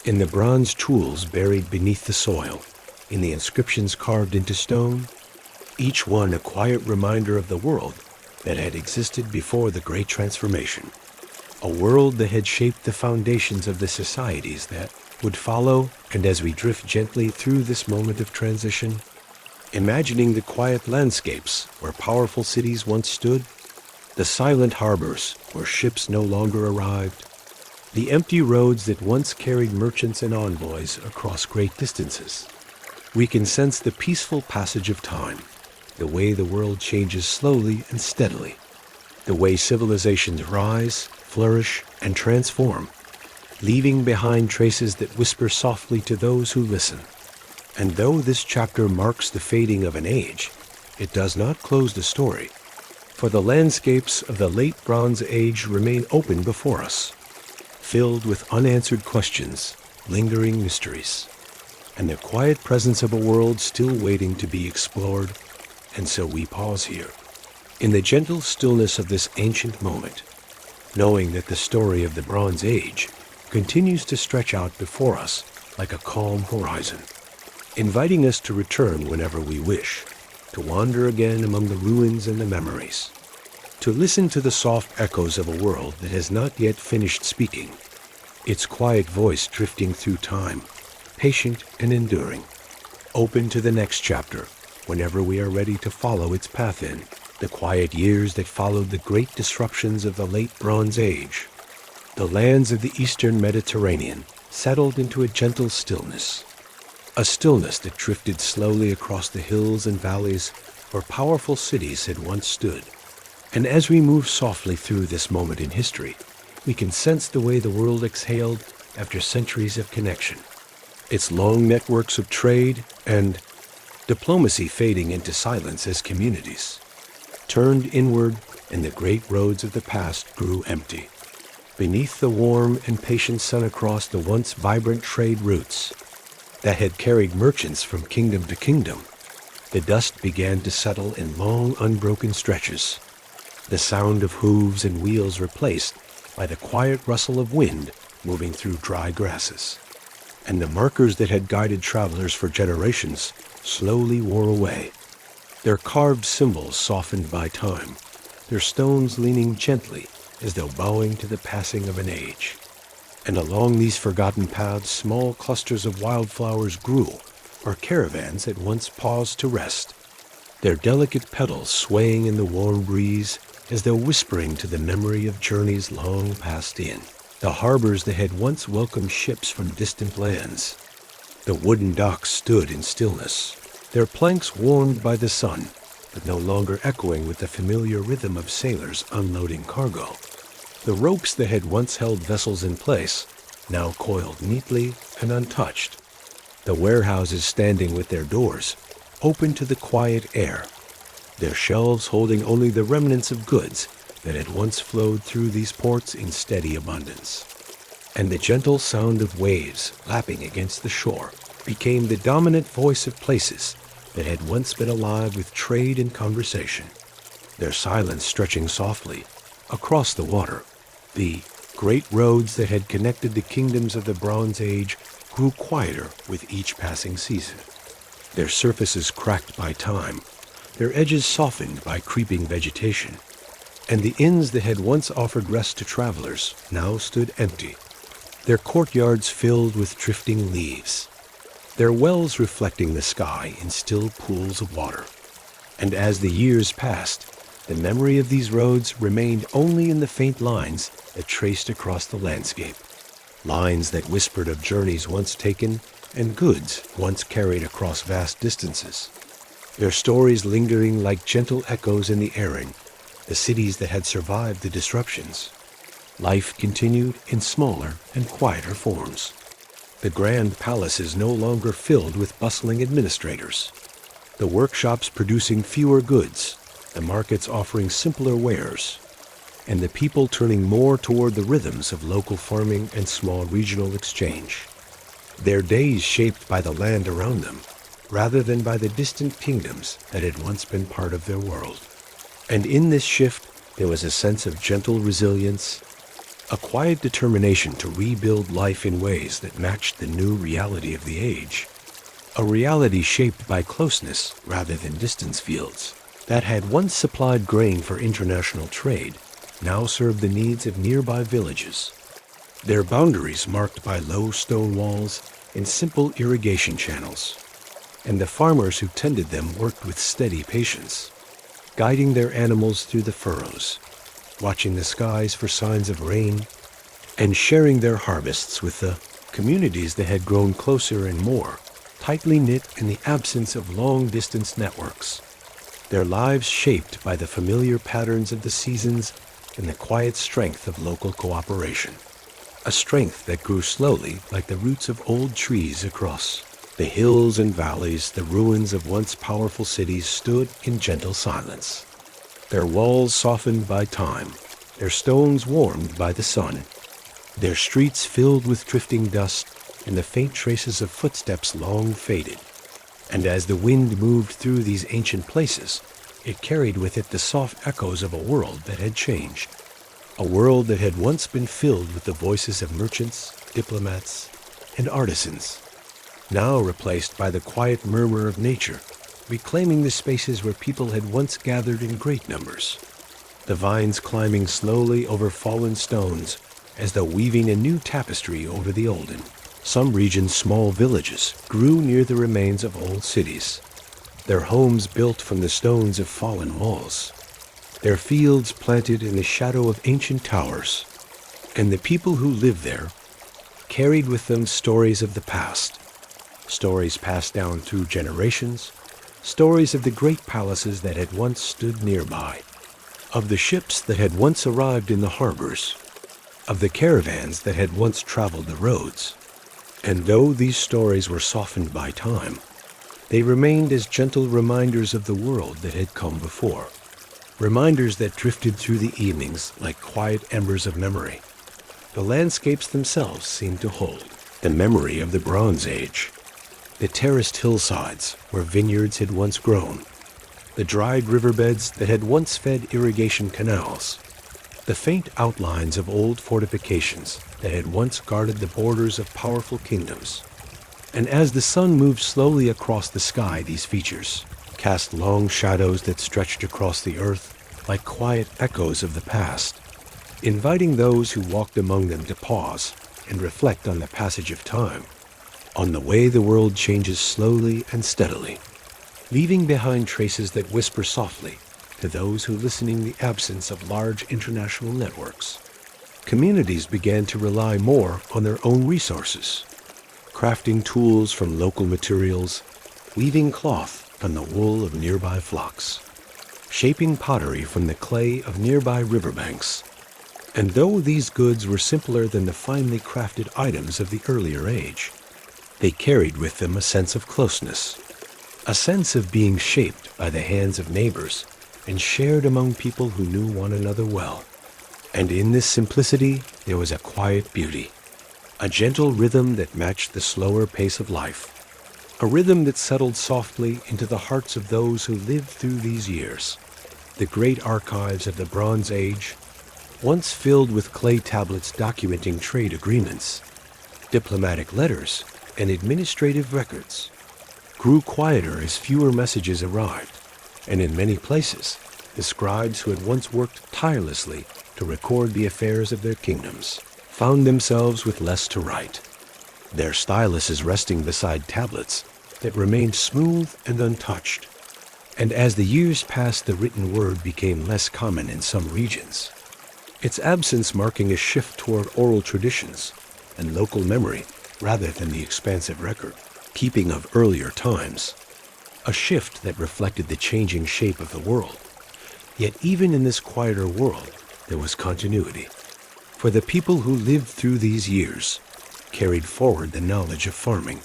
in the bronze tools buried beneath the soil, in the inscriptions carved into stone, each one a quiet reminder of the world that had existed before the Great Transformation, a world that had shaped the foundations of the societies that would follow. And as we drift gently through this moment of transition, imagining the quiet landscapes where powerful cities once stood, the silent harbors where ships no longer arrived, the empty roads that once carried merchants and envoys across great distances, we can sense the peaceful passage of time, the way the world changes slowly and steadily, the way civilizations rise, flourish, and transform, leaving behind traces that whisper softly to those who listen. And though this chapter marks the fading of an age, it does not close the story, for the landscapes of the late Bronze Age remain open before us, filled with unanswered questions, lingering mysteries, and the quiet presence of a world still waiting to be explored. And so we pause here, in the gentle stillness of this ancient moment, knowing that the story of the Bronze Age continues to stretch out before us like a calm horizon, inviting us to return whenever we wish, to wander again among the ruins and the memories, to listen to the soft echoes of a world that has not yet finished speaking, its quiet voice drifting through time, patient and enduring, open to the next chapter whenever we are ready to follow its path in the quiet years that followed the great disruptions of the late Bronze Age. The lands of the eastern Mediterranean settled into a gentle stillness, a stillness that drifted slowly across the hills and valleys where powerful cities had once stood. And as we move softly through this moment in history, we can sense the way the world exhaled after centuries of connection. Its long networks of trade and diplomacy fading into silence as communities turned inward and the great roads of the past grew empty. Beneath the warm and patient sun across the once vibrant trade routes that had carried merchants from kingdom to kingdom, the dust began to settle in long, unbroken stretches, the sound of hooves and wheels replaced by the quiet rustle of wind moving through dry grasses. And the markers that had guided travelers for generations slowly wore away, their carved symbols softened by time, their stones leaning gently as though bowing to the passing of an age. And along these forgotten paths, small clusters of wildflowers grew, or caravans that once paused to rest, their delicate petals swaying in the warm breeze as though whispering to the memory of journeys long passed in, the harbors that had once welcomed ships from distant lands. The wooden docks stood in stillness, their planks warmed by the sun, but no longer echoing with the familiar rhythm of sailors unloading cargo. The ropes that had once held vessels in place now coiled neatly and untouched, the warehouses standing with their doors open to the quiet air, their shelves holding only the remnants of goods that had once flowed through these ports in steady abundance. And the gentle sound of waves lapping against the shore became the dominant voice of places that had once been alive with trade and conversation, their silence stretching softly across the water. The great roads that had connected the kingdoms of the Bronze Age grew quieter with each passing season, their surfaces cracked by time, their edges softened by creeping vegetation. And the inns that had once offered rest to travelers now stood empty, their courtyards filled with drifting leaves, their wells reflecting the sky in still pools of water. And as the years passed, the memory of these roads remained only in the faint lines that traced across the landscape, lines that whispered of journeys once taken and goods once carried across vast distances, their stories lingering like gentle echoes in the air, the cities that had survived the disruptions. Life continued in smaller and quieter forms. The grand palaces no longer filled with bustling administrators, the workshops producing fewer goods, the markets offering simpler wares, and the people turning more toward the rhythms of local farming and small regional exchange. Their days shaped by the land around them, rather than by the distant kingdoms that had once been part of their world. And in this shift, there was a sense of gentle resilience, a quiet determination to rebuild life in ways that matched the new reality of the age, a reality shaped by closeness rather than distance fields that had once supplied grain for international trade, now served the needs of nearby villages, their boundaries marked by low stone walls and simple irrigation channels. And the farmers who tended them worked with steady patience, guiding their animals through the furrows, watching the skies for signs of rain, and sharing their harvests with the communities that had grown closer and more tightly knit in the absence of long-distance networks, their lives shaped by the familiar patterns of the seasons and the quiet strength of local cooperation, a strength that grew slowly like the roots of old trees across the hills and valleys. The ruins of once powerful cities stood in gentle silence, their walls softened by time, their stones warmed by the sun, their streets filled with drifting dust and the faint traces of footsteps long faded. And as the wind moved through these ancient places, it carried with it the soft echoes of a world that had changed, a world that had once been filled with the voices of merchants, diplomats, and artisans, now replaced by the quiet murmur of nature, reclaiming the spaces where people had once gathered in great numbers, the vines climbing slowly over fallen stones as though weaving a new tapestry over the olden. Some regions' small villages grew near the remains of old cities, their homes built from the stones of fallen walls, their fields planted in the shadow of ancient towers, and the people who lived there carried with them stories of the past, stories passed down through generations, stories of the great palaces that had once stood nearby, of the ships that had once arrived in the harbors, of the caravans that had once traveled the roads. And though these stories were softened by time, they remained as gentle reminders of the world that had come before, reminders that drifted through the evenings like quiet embers of memory. The landscapes themselves seemed to hold the memory of the Bronze Age, the terraced hillsides where vineyards had once grown, the dried riverbeds that had once fed irrigation canals, the faint outlines of old fortifications that had once guarded the borders of powerful kingdoms. And as the sun moved slowly across the sky, these features cast long shadows that stretched across the earth like quiet echoes of the past, inviting those who walked among them to pause and reflect on the passage of time, on the way the world changes slowly and steadily, leaving behind traces that whisper softly to those who listen in the absence of large international networks. Communities began to rely more on their own resources, crafting tools from local materials, weaving cloth from the wool of nearby flocks, shaping pottery from the clay of nearby riverbanks. And though these goods were simpler than the finely crafted items of the earlier age, they carried with them a sense of closeness, a sense of being shaped by the hands of neighbors and shared among people who knew one another well. And in this simplicity there was a quiet beauty, a gentle rhythm that matched the slower pace of life, a rhythm that settled softly into the hearts of those who lived through these years. The great archives of the Bronze Age, once filled with clay tablets documenting trade agreements, diplomatic letters, and administrative records, grew quieter as fewer messages arrived, and in many places, the scribes who had once worked tirelessly to record the affairs of their kingdoms found themselves with less to write, their styluses resting beside tablets that remained smooth and untouched. And as the years passed, the written word became less common in some regions, its absence marking a shift toward oral traditions and local memory rather than the expansive record keeping of earlier times, a shift that reflected the changing shape of the world. Yet even in this quieter world, there was continuity, for the people who lived through these years carried forward the knowledge of farming,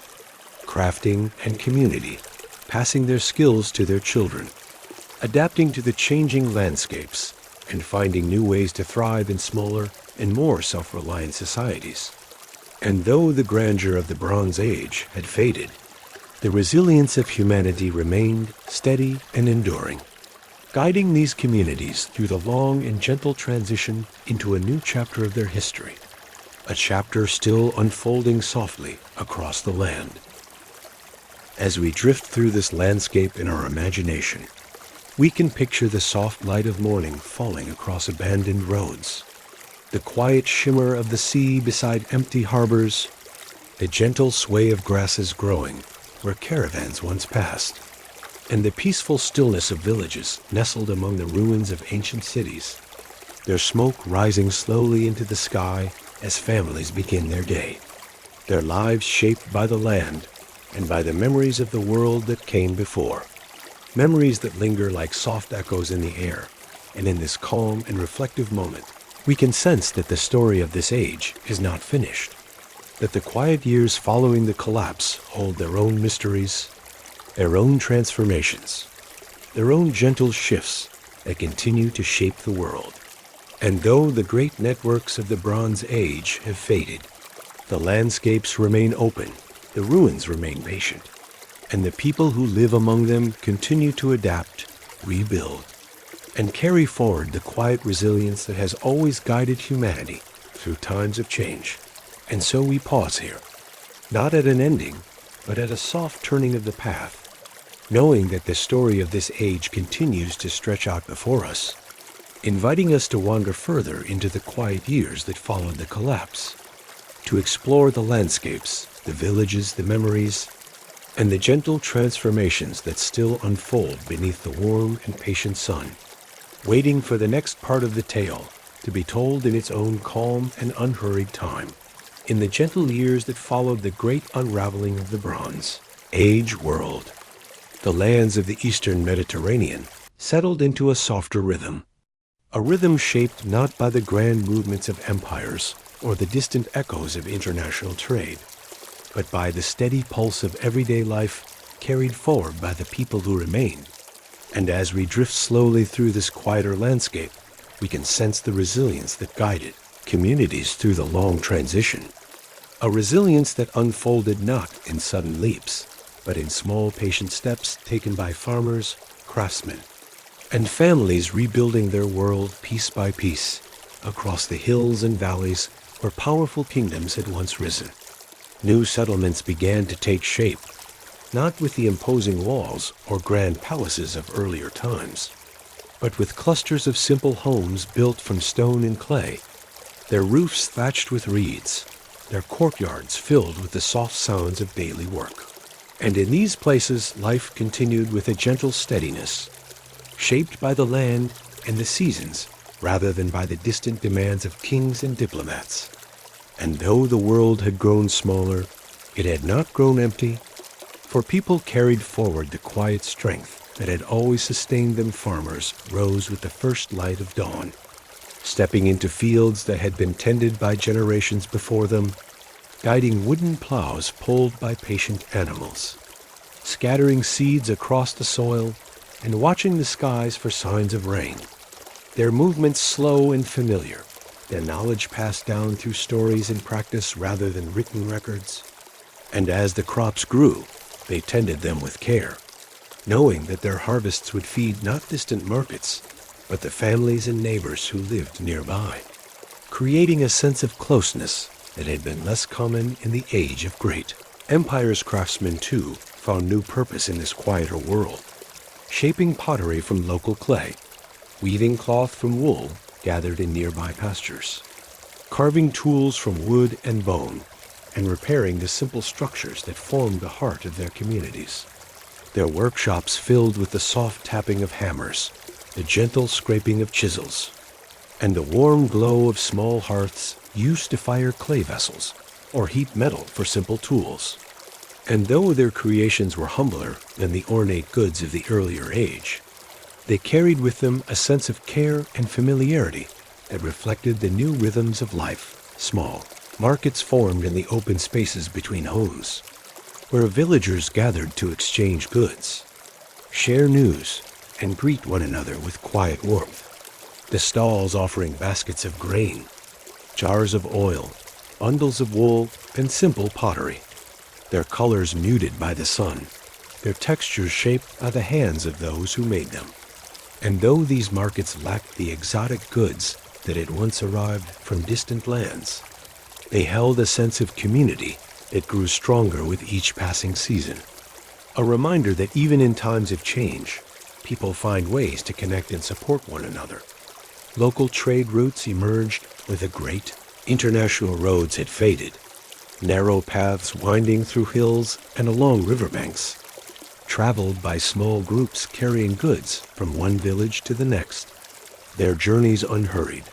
crafting, and community, passing their skills to their children, adapting to the changing landscapes, and finding new ways to thrive in smaller and more self-reliant societies. And though the grandeur of the Bronze Age had faded, the resilience of humanity remained steady and enduring, guiding these communities through the long and gentle transition into a new chapter of their history, a chapter still unfolding softly across the land. As we drift through this landscape in our imagination, we can picture the soft light of morning falling across abandoned roads, the quiet shimmer of the sea beside empty harbors, the gentle sway of grasses growing where caravans once passed, and the peaceful stillness of villages nestled among the ruins of ancient cities, their smoke rising slowly into the sky as families begin their day, their lives shaped by the land and by the memories of the world that came before, memories that linger like soft echoes in the air. And in this calm and reflective moment, we can sense that the story of this age is not finished, that the quiet years following the collapse hold their own mysteries, their own transformations, their own gentle shifts that continue to shape the world. And though the great networks of the Bronze Age have faded, the landscapes remain open, the ruins remain patient, and the people who live among them continue to adapt, rebuild, and carry forward the quiet resilience that has always guided humanity through times of change. And so we pause here, not at an ending, but at a soft turning of the path, knowing that the story of this age continues to stretch out before us, inviting us to wander further into the quiet years that followed the collapse, to explore the landscapes, the villages, the memories, and the gentle transformations that still unfold beneath the warm and patient sun, waiting for the next part of the tale to be told in its own calm and unhurried time, in the gentle years that followed the great unraveling of the Bronze Age world. the lands of the eastern Mediterranean settled into a softer rhythm. A rhythm shaped not by the grand movements of empires or the distant echoes of international trade, but by the steady pulse of everyday life carried forward by the people who remained. And as we drift slowly through this quieter landscape, we can sense the resilience that guided communities through the long transition. A resilience that unfolded not in sudden leaps, but in small patient steps taken by farmers, craftsmen, and families rebuilding their world piece by piece across the hills and valleys where powerful kingdoms had once risen. New settlements began to take shape, not with the imposing walls or grand palaces of earlier times, but with clusters of simple homes built from stone and clay, their roofs thatched with reeds, their courtyards filled with the soft sounds of daily work. And in these places, life continued with a gentle steadiness, shaped by the land and the seasons rather than by the distant demands of kings and diplomats. And though the world had grown smaller, it had not grown empty, for people carried forward the quiet strength that had always sustained them. Farmers rose with the first light of dawn, stepping into fields that had been tended by generations before them, guiding wooden plows pulled by patient animals, scattering seeds across the soil and watching the skies for signs of rain. Their movements slow and familiar, their knowledge passed down through stories and practice rather than written records. And as the crops grew, they tended them with care, knowing that their harvests would feed not distant markets, but the families and neighbors who lived nearby, creating a sense of closeness that had been less common in the age of great empires. Craftsmen, too, found new purpose in this quieter world, shaping pottery from local clay, weaving cloth from wool gathered in nearby pastures, carving tools from wood and bone, and repairing the simple structures that formed the heart of their communities. Their workshops filled with the soft tapping of hammers, the gentle scraping of chisels, and the warm glow of small hearths used to fire clay vessels or heat metal for simple tools. And though their creations were humbler than the ornate goods of the earlier age, they carried with them a sense of care and familiarity that reflected the new rhythms of life. Small markets formed in the open spaces between homes, where villagers gathered to exchange goods, share news, and greet one another with quiet warmth. The stalls offering baskets of grain, jars of oil, bundles of wool, and simple pottery, their colors muted by the sun, their textures shaped by the hands of those who made them. And though these markets lacked the exotic goods that had once arrived from distant lands, they held a sense of community that grew stronger with each passing season. A reminder that even in times of change, people find ways to connect and support one another. Local trade routes emerged where the great international roads had faded, narrow paths winding through hills and along riverbanks, traveled by small groups carrying goods from one village to the next, their journeys unhurried,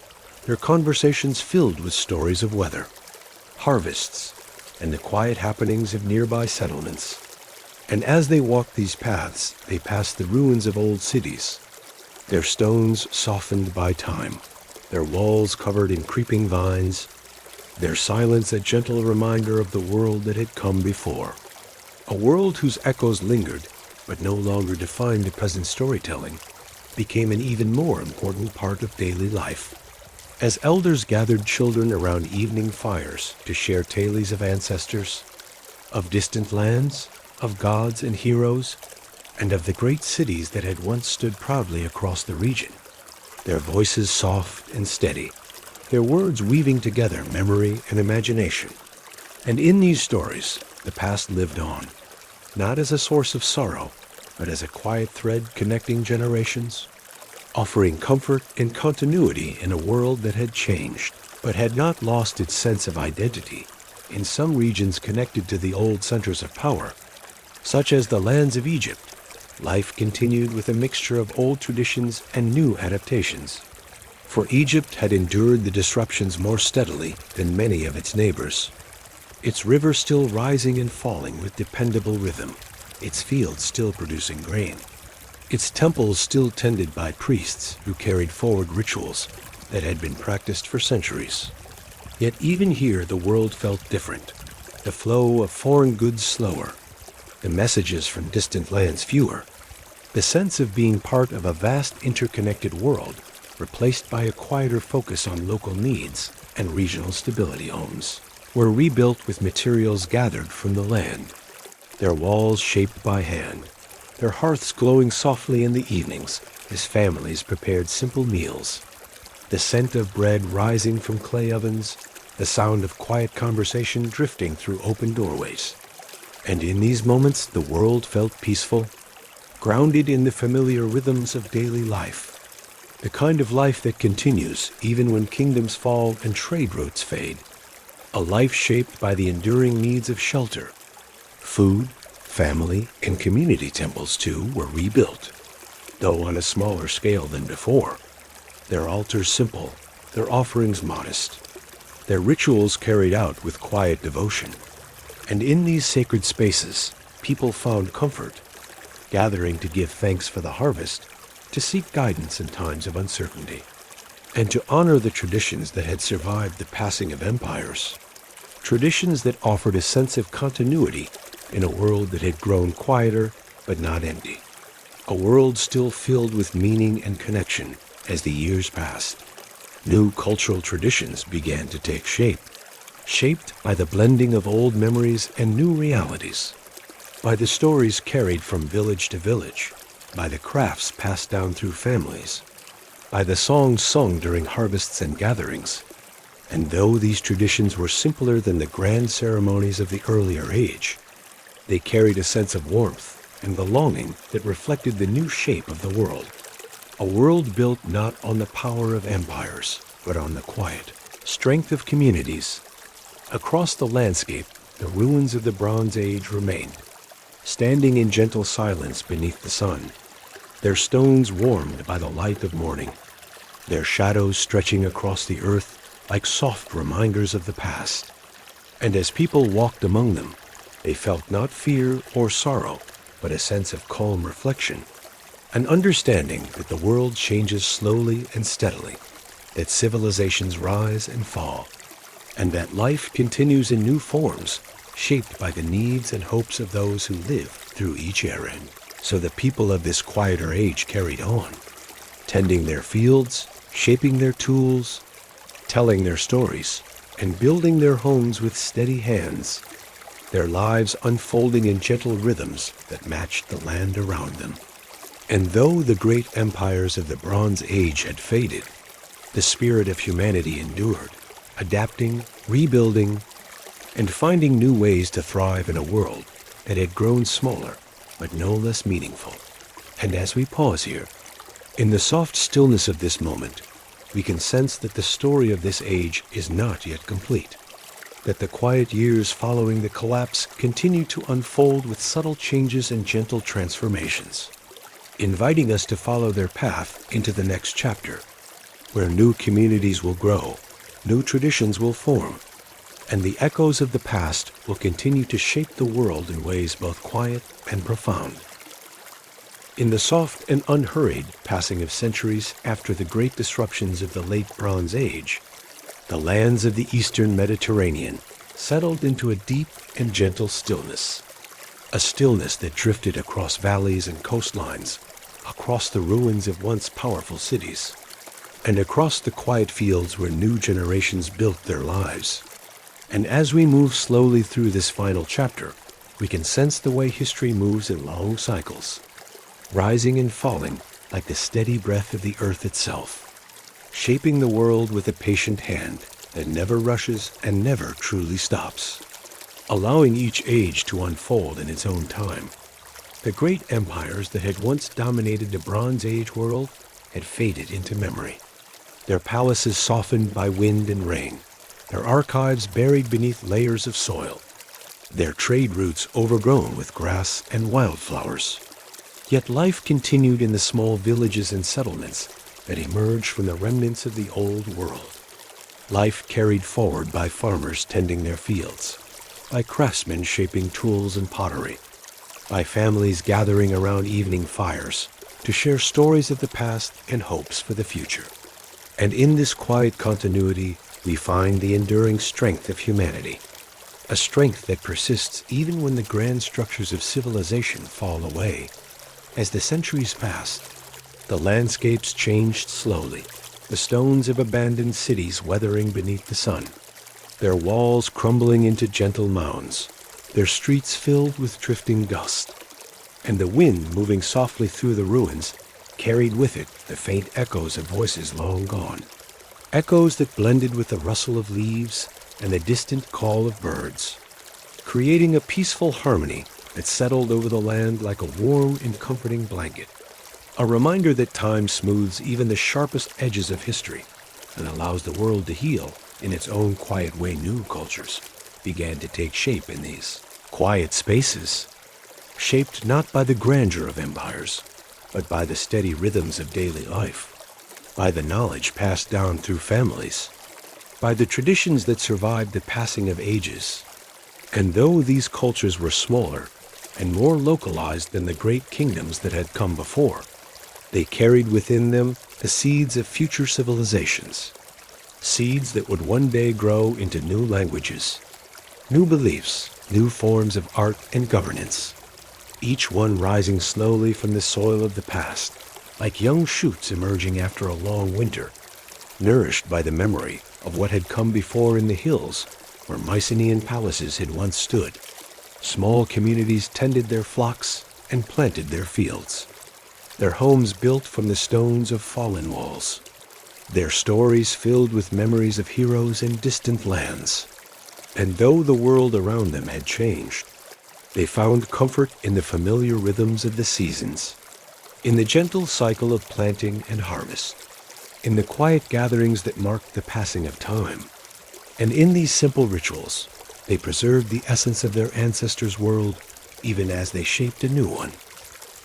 their conversations filled with stories of weather, harvests, and the quiet happenings of nearby settlements. And as they walked these paths, they passed the ruins of old cities, their stones softened by time, their walls covered in creeping vines, their silence a gentle reminder of the world that had come before. A world whose echoes lingered, but no longer defined the present storytelling, became an even more important part of daily life. As elders gathered children around evening fires to share tales of ancestors, of distant lands, of gods and heroes, and of the great cities that had once stood proudly across the region, their voices soft and steady, their words weaving together memory and imagination. And in these stories, the past lived on, not as a source of sorrow, but as a quiet thread connecting generations, offering comfort and continuity in a world that had changed, but had not lost its sense of identity. In some regions connected to the old centers of power, such as the lands of Egypt, life continued with a mixture of old traditions and new adaptations. For Egypt had endured the disruptions more steadily than many of its neighbors, its rivers still rising and falling with dependable rhythm, its fields still producing grain, its temples still tended by priests who carried forward rituals that had been practiced for centuries. Yet even here the world felt different. The flow of foreign goods slower, the messages from distant lands fewer, the sense of being part of a vast interconnected world replaced by a quieter focus on local needs and regional stability. Homes were rebuilt with materials gathered from the land, their walls shaped by hand, their hearths glowing softly in the evenings as families prepared simple meals, the scent of bread rising from clay ovens, the sound of quiet conversation drifting through open doorways. And in these moments the world felt peaceful, grounded in the familiar rhythms of daily life, the kind of life that continues even when kingdoms fall and trade routes fade, a life shaped by the enduring needs of shelter. Food, family, and community temples, too, were rebuilt, though on a smaller scale than before. Their altars simple, their offerings modest, their rituals carried out with quiet devotion. And in these sacred spaces, people found comfort, gathering to give thanks for the harvest, to seek guidance in times of uncertainty, and to honor the traditions that had survived the passing of empires, traditions that offered a sense of continuity in a world that had grown quieter but not empty, a world still filled with meaning and connection as the years passed. New cultural traditions began to take shape, shaped by the blending of old memories and new realities, by the stories carried from village to village, by the crafts passed down through families, by the songs sung during harvests and gatherings. And though these traditions were simpler than the grand ceremonies of the earlier age, they carried a sense of warmth and belonging that reflected the new shape of the world. A world built not on the power of empires, but on the quiet strength of communities. Across the landscape, the ruins of the Bronze Age remained, standing in gentle silence beneath the sun, their stones warmed by the light of morning, their shadows stretching across the earth like soft reminders of the past. And as people walked among them, they felt not fear or sorrow, but a sense of calm reflection, an understanding that the world changes slowly and steadily, that civilizations rise and fall, and that life continues in new forms, shaped by the needs and hopes of those who live through each era. So the people of this quieter age carried on, tending their fields, shaping their tools, telling their stories, and building their homes with steady hands, their lives unfolding in gentle rhythms that matched the land around them. And though the great empires of the Bronze Age had faded, the spirit of humanity endured, adapting, rebuilding, and finding new ways to thrive in a world that had grown smaller, but no less meaningful. And as we pause here, in the soft stillness of this moment, we can sense that the story of this age is not yet complete, that the quiet years following the collapse continue to unfold with subtle changes and gentle transformations, inviting us to follow their path into the next chapter, where new communities will grow, new traditions will form, and the echoes of the past will continue to shape the world in ways both quiet and profound. In the soft and unhurried passing of centuries after the great disruptions of the late Bronze Age, the lands of the Eastern Mediterranean settled into a deep and gentle stillness, a stillness that drifted across valleys and coastlines, across the ruins of once powerful cities, and across the quiet fields where new generations built their lives. And as we move slowly through this final chapter, we can sense the way history moves in long cycles, rising and falling like the steady breath of the earth itself, shaping the world with a patient hand that never rushes and never truly stops, allowing each age to unfold in its own time. The great empires that had once dominated the Bronze Age world had faded into memory, their palaces softened by wind and rain, their archives buried beneath layers of soil, their trade routes overgrown with grass and wildflowers. Yet life continued in the small villages and settlements that emerged from the remnants of the old world. Life carried forward by farmers tending their fields, by craftsmen shaping tools and pottery, by families gathering around evening fires to share stories of the past and hopes for the future. And in this quiet continuity, we find the enduring strength of humanity, a strength that persists even when the grand structures of civilization fall away. As the centuries passed, the landscapes changed slowly, the stones of abandoned cities weathering beneath the sun, their walls crumbling into gentle mounds, their streets filled with drifting dust, and the wind moving softly through the ruins carried with it the faint echoes of voices long gone, echoes that blended with the rustle of leaves and the distant call of birds, creating a peaceful harmony that settled over the land like a warm and comforting blanket, a reminder that time smooths even the sharpest edges of history and allows the world to heal in its own quiet way. New cultures began to take shape in these quiet spaces, shaped not by the grandeur of empires, but by the steady rhythms of daily life, by the knowledge passed down through families, by the traditions that survived the passing of ages. And though these cultures were smaller and more localized than the great kingdoms that had come before, they carried within them the seeds of future civilizations, seeds that would one day grow into new languages, new beliefs, new forms of art and governance, each one rising slowly from the soil of the past, like young shoots emerging after a long winter, nourished by the memory of what had come before in the hills where Mycenaean palaces had once stood. Small communities tended their flocks and planted their fields, their homes built from the stones of fallen walls, their stories filled with memories of heroes in distant lands. And though the world around them had changed, they found comfort in the familiar rhythms of the seasons, in the gentle cycle of planting and harvest, in the quiet gatherings that marked the passing of time. And in these simple rituals, they preserved the essence of their ancestors' world even as they shaped a new one,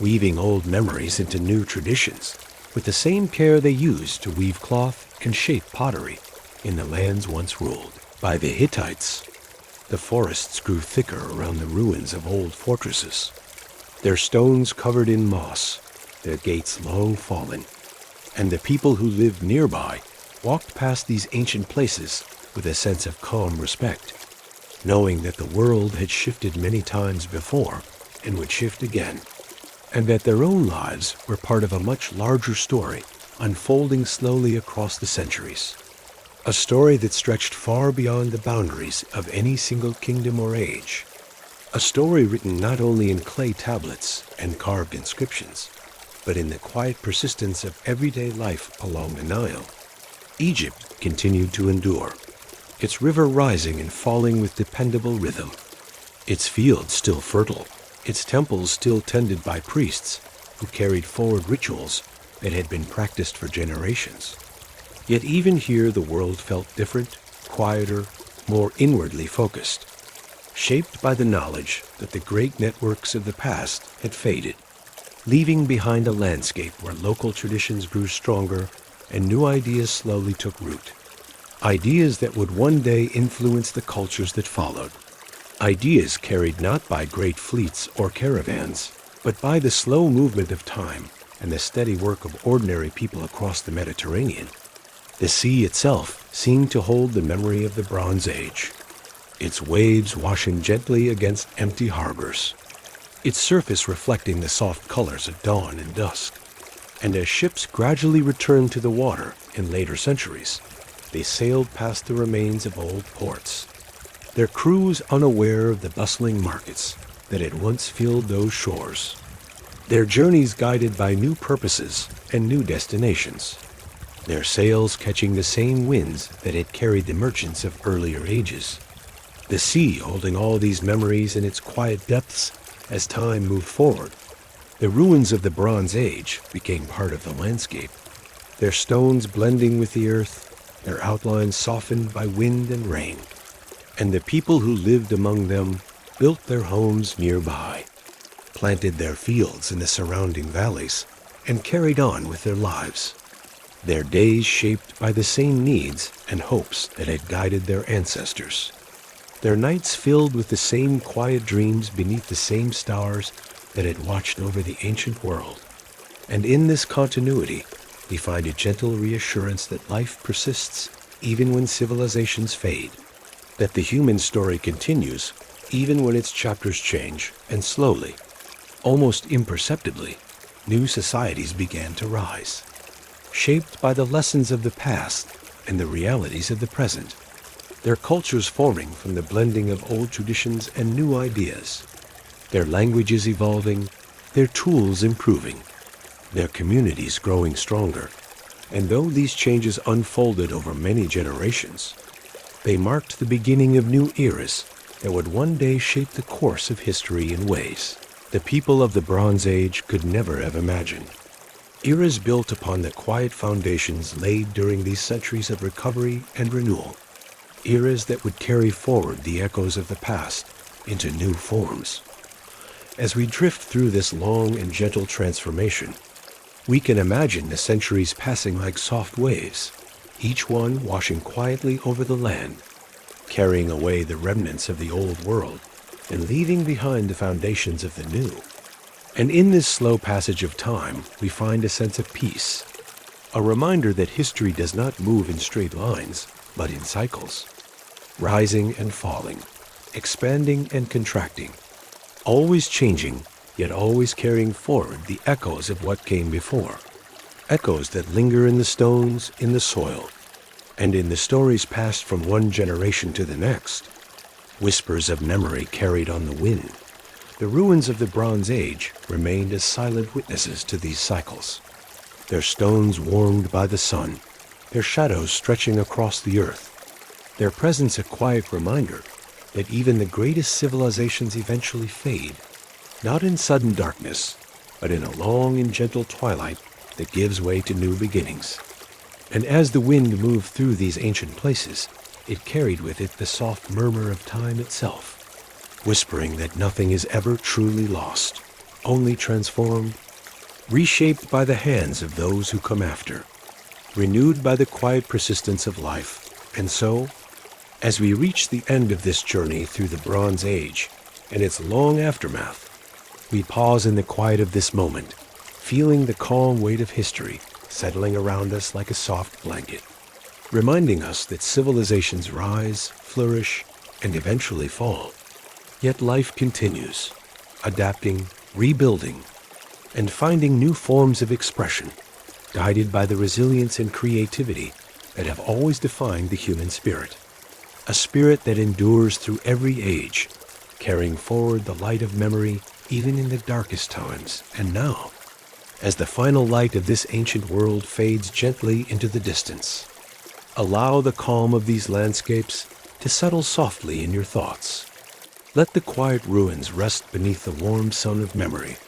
weaving old memories into new traditions with the same care they used to weave cloth and shape pottery in the lands once ruled by the Hittites. The forests grew thicker around the ruins of old fortresses, their stones covered in moss, their gates long fallen, and the people who lived nearby walked past these ancient places with a sense of calm respect, knowing that the world had shifted many times before and would shift again, and that their own lives were part of a much larger story unfolding slowly across the centuries. A story that stretched far beyond the boundaries of any single kingdom or age. A story written not only in clay tablets and carved inscriptions, but in the quiet persistence of everyday life along the Nile. Egypt continued to endure, its river rising and falling with dependable rhythm, its fields still fertile, its temples still tended by priests who carried forward rituals that had been practiced for generations. Yet even here the world felt different, quieter, more inwardly focused, shaped by the knowledge that the great networks of the past had faded, leaving behind a landscape where local traditions grew stronger and new ideas slowly took root. Ideas that would one day influence the cultures that followed. Ideas carried not by great fleets or caravans, but by the slow movement of time and the steady work of ordinary people across the Mediterranean. The sea itself seemed to hold the memory of the Bronze Age, its waves washing gently against empty harbors, its surface reflecting the soft colors of dawn and dusk. And as ships gradually returned to the water in later centuries, they sailed past the remains of old ports, their crews unaware of the bustling markets that had once filled those shores, their journeys guided by new purposes and new destinations, their sails catching the same winds that had carried the merchants of earlier ages. The sea holding all these memories in its quiet depths as time moved forward. The ruins of the Bronze Age became part of the landscape, their stones blending with the earth, their outlines softened by wind and rain. And the people who lived among them built their homes nearby, planted their fields in the surrounding valleys, and carried on with their lives, their days shaped by the same needs and hopes that had guided their ancestors, their nights filled with the same quiet dreams beneath the same stars that had watched over the ancient world. And in this continuity, we find a gentle reassurance that life persists even when civilizations fade, that the human story continues even when its chapters change, and slowly, almost imperceptibly, new societies began to rise, shaped by the lessons of the past and the realities of the present, their cultures forming from the blending of old traditions and new ideas, their languages evolving, their tools improving, their communities growing stronger. And though these changes unfolded over many generations, they marked the beginning of new eras that would one day shape the course of history in ways the people of the Bronze Age could never have imagined. Eras built upon the quiet foundations laid during these centuries of recovery and renewal. Eras that would carry forward the echoes of the past into new forms. As we drift through this long and gentle transformation, we can imagine the centuries passing like soft waves, each one washing quietly over the land, carrying away the remnants of the old world and leaving behind the foundations of the new. And in this slow passage of time, we find a sense of peace, a reminder that history does not move in straight lines, but in cycles, rising and falling, expanding and contracting, always changing, yet always carrying forward the echoes of what came before, echoes that linger in the stones, in the soil, and in the stories passed from one generation to the next, whispers of memory carried on the wind. The ruins of the Bronze Age remained as silent witnesses to these cycles, their stones warmed by the sun, their shadows stretching across the earth, their presence a quiet reminder that even the greatest civilizations eventually fade, not in sudden darkness, but in a long and gentle twilight that gives way to new beginnings. And as the wind moved through these ancient places, it carried with it the soft murmur of time itself, whispering that nothing is ever truly lost, only transformed, reshaped by the hands of those who come after, renewed by the quiet persistence of life. And so, as we reach the end of this journey through the Bronze Age and its long aftermath, we pause in the quiet of this moment, feeling the calm weight of history settling around us like a soft blanket, reminding us that civilizations rise, flourish, and eventually fall. Yet life continues, adapting, rebuilding, and finding new forms of expression, guided by the resilience and creativity that have always defined the human spirit. A spirit that endures through every age, carrying forward the light of memory even in the darkest times. And now, as the final light of this ancient world fades gently into the distance, allow the calm of these landscapes to settle softly in your thoughts. Let the quiet ruins rest beneath the warm sun of memory.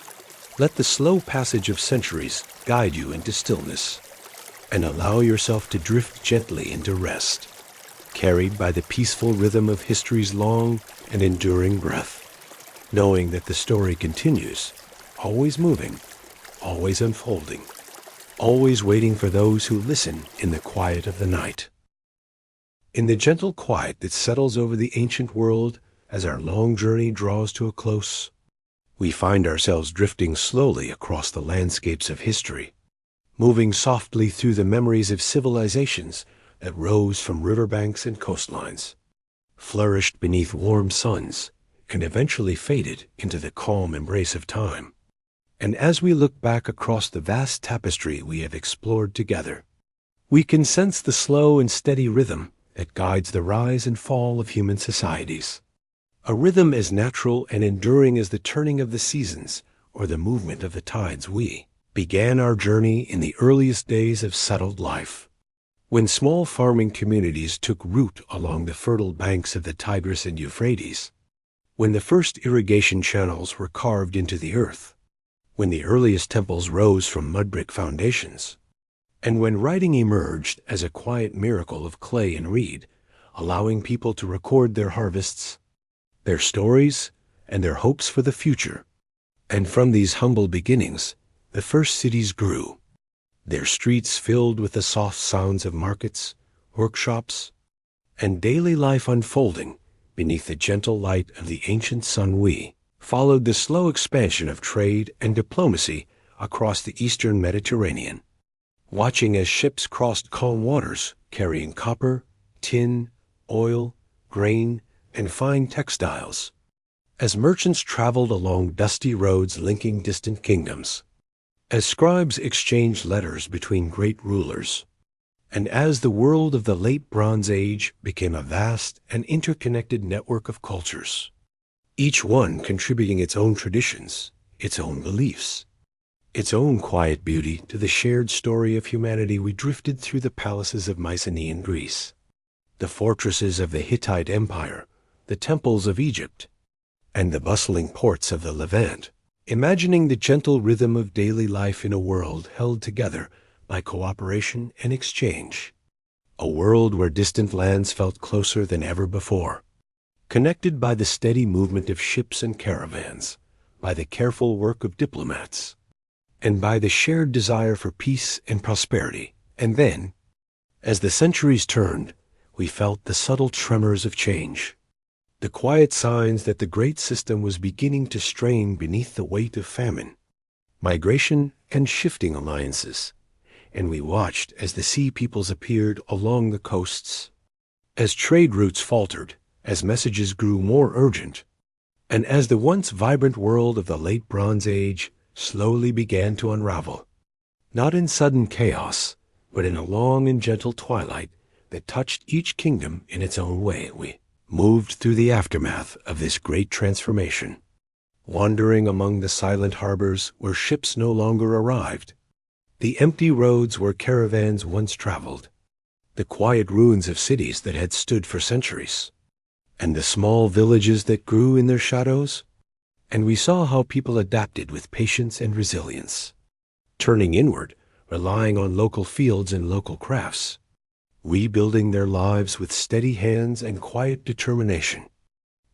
Let the slow passage of centuries guide you into stillness, and allow yourself to drift gently into rest, carried by the peaceful rhythm of history's long and enduring breath, knowing that the story continues, always moving, always unfolding, always waiting for those who listen in the quiet of the night. In the gentle quiet that settles over the ancient world as our long journey draws to a close, we find ourselves drifting slowly across the landscapes of history, moving softly through the memories of civilizations that rose from riverbanks and coastlines, flourished beneath warm suns, and eventually faded into the calm embrace of time. And as we look back across the vast tapestry we have explored together, we can sense the slow and steady rhythm that guides the rise and fall of human societies. A rhythm as natural and enduring as the turning of the seasons or the movement of the tides. We began our journey in the earliest days of settled life, when small farming communities took root along the fertile banks of the Tigris and Euphrates, when the first irrigation channels were carved into the earth, when the earliest temples rose from mud-brick foundations, and when writing emerged as a quiet miracle of clay and reed, allowing people to record their harvests, their stories, and their hopes for the future. And from these humble beginnings, the first cities grew, their streets filled with the soft sounds of markets, workshops, and daily life unfolding beneath the gentle light of the ancient sun. We followed the slow expansion of trade and diplomacy across the eastern Mediterranean, watching as ships crossed calm waters carrying copper, tin, oil, grain, and fine textiles, as merchants traveled along dusty roads linking distant kingdoms, as scribes exchanged letters between great rulers, and as the world of the late Bronze Age became a vast and interconnected network of cultures, each one contributing its own traditions, its own beliefs, its own quiet beauty to the shared story of humanity. We drifted through the palaces of Mycenaean Greece, the fortresses of the Hittite Empire, the temples of Egypt, and the bustling ports of the Levant, imagining the gentle rhythm of daily life in a world held together by cooperation and exchange, a world where distant lands felt closer than ever before, connected by the steady movement of ships and caravans, by the careful work of diplomats, and by the shared desire for peace and prosperity. And then, as the centuries turned, we felt the subtle tremors of change, the quiet signs that the great system was beginning to strain beneath the weight of famine, migration, and shifting alliances. And we watched as the sea peoples appeared along the coasts, as trade routes faltered, as messages grew more urgent, and as the once vibrant world of the late Bronze Age slowly began to unravel, not in sudden chaos, but in a long and gentle twilight that touched each kingdom in its own way. We moved through the aftermath of this great transformation, wandering among the silent harbors where ships no longer arrived, the empty roads where caravans once traveled, the quiet ruins of cities that had stood for centuries, and the small villages that grew in their shadows. And we saw how people adapted with patience and resilience, turning inward, relying on local fields and local crafts, rebuilding their lives with steady hands and quiet determination,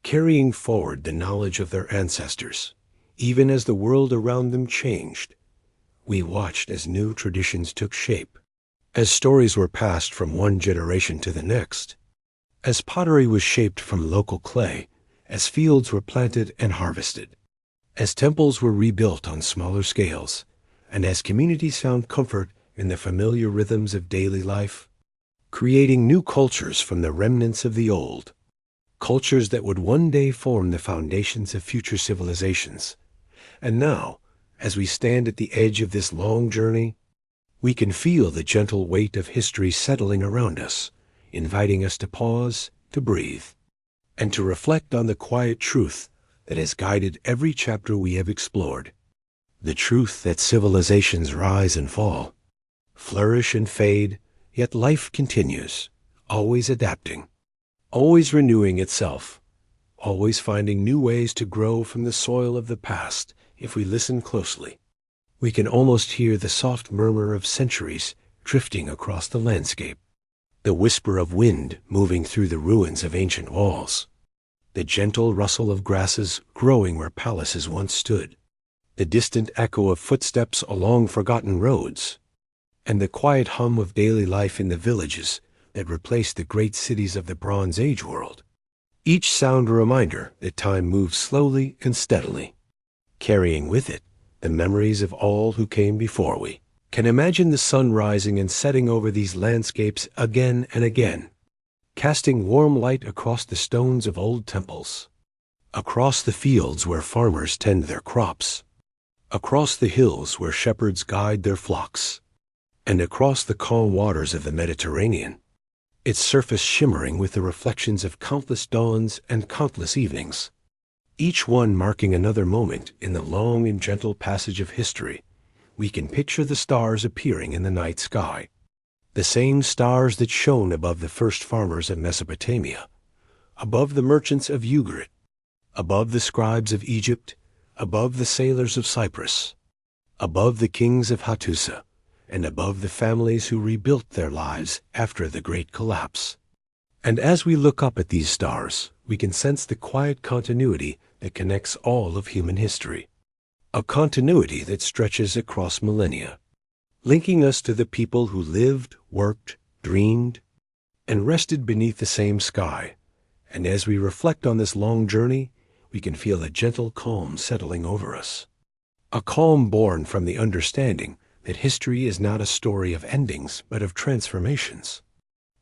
carrying forward the knowledge of their ancestors, even as the world around them changed. We watched as new traditions took shape, as stories were passed from one generation to the next, as pottery was shaped from local clay, as fields were planted and harvested, as temples were rebuilt on smaller scales, and as communities found comfort in the familiar rhythms of daily life, creating new cultures from the remnants of the old, cultures that would one day form the foundations of future civilizations. And now, as we stand at the edge of this long journey, we can feel the gentle weight of history settling around us, inviting us to pause, to breathe, and to reflect on the quiet truth that has guided every chapter we have explored. The truth that civilizations rise and fall, flourish and fade, yet life continues, always adapting, always renewing itself, always finding new ways to grow from the soil of the past. If we listen closely, we can almost hear the soft murmur of centuries drifting across the landscape, the whisper of wind moving through the ruins of ancient walls, the gentle rustle of grasses growing where palaces once stood, the distant echo of footsteps along forgotten roads, and the quiet hum of daily life in the villages that replaced the great cities of the Bronze Age world. Each sound a reminder that time moves slowly and steadily, carrying with it the memories of all who came before. We can imagine the sun rising and setting over these landscapes again and again, casting warm light across the stones of old temples, across the fields where farmers tend their crops, across the hills where shepherds guide their flocks, and across the calm waters of the Mediterranean, its surface shimmering with the reflections of countless dawns and countless evenings, each one marking another moment in the long and gentle passage of history. We can picture the stars appearing in the night sky, the same stars that shone above the first farmers of Mesopotamia, above the merchants of Ugarit, above the scribes of Egypt, above the sailors of Cyprus, above the kings of Hattusa, and above the families who rebuilt their lives after the great collapse. And as we look up at these stars, we can sense the quiet continuity that connects all of human history, a continuity that stretches across millennia, linking us to the people who lived, worked, dreamed, and rested beneath the same sky. And as we reflect on this long journey, we can feel a gentle calm settling over us. A calm born from the understanding that history is not a story of endings, but of transformations.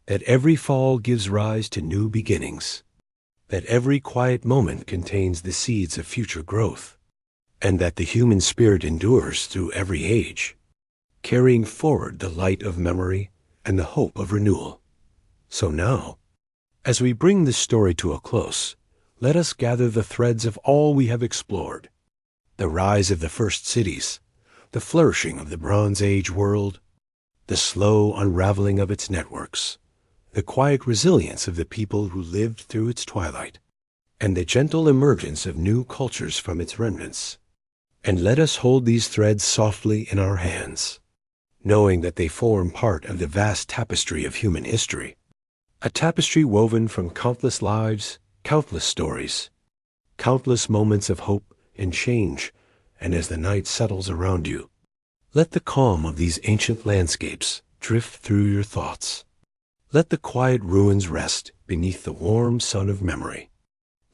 That every fall gives rise to new beginnings. That every quiet moment contains the seeds of future growth. And that the human spirit endures through every age, carrying forward the light of memory and the hope of renewal. So now, as we bring this story to a close, let us gather the threads of all we have explored. The rise of the first cities, the flourishing of the Bronze Age world, the slow unraveling of its networks, the quiet resilience of the people who lived through its twilight, and the gentle emergence of new cultures from its remnants. And let us hold these threads softly in our hands, knowing that they form part of the vast tapestry of human history. A tapestry woven from countless lives, countless stories, countless moments of hope and change. And as the night settles around you, let the calm of these ancient landscapes drift through your thoughts. Let the quiet ruins rest beneath the warm sun of memory.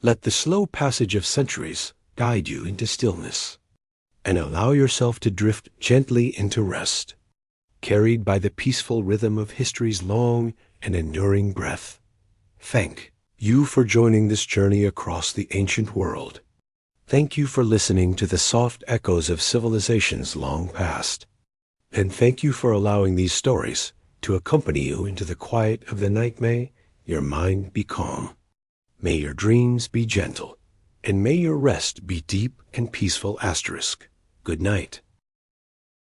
Let the slow passage of centuries guide you into stillness, and allow yourself to drift gently into rest, carried by the peaceful rhythm of history's long and enduring breath. Thank you for joining this journey across the ancient world. Thank you for listening to the soft echoes of civilizations long past. And thank you for allowing these stories to accompany you into the quiet of the night. May your mind be calm. May your dreams be gentle. And may your rest be deep and peaceful. Good night.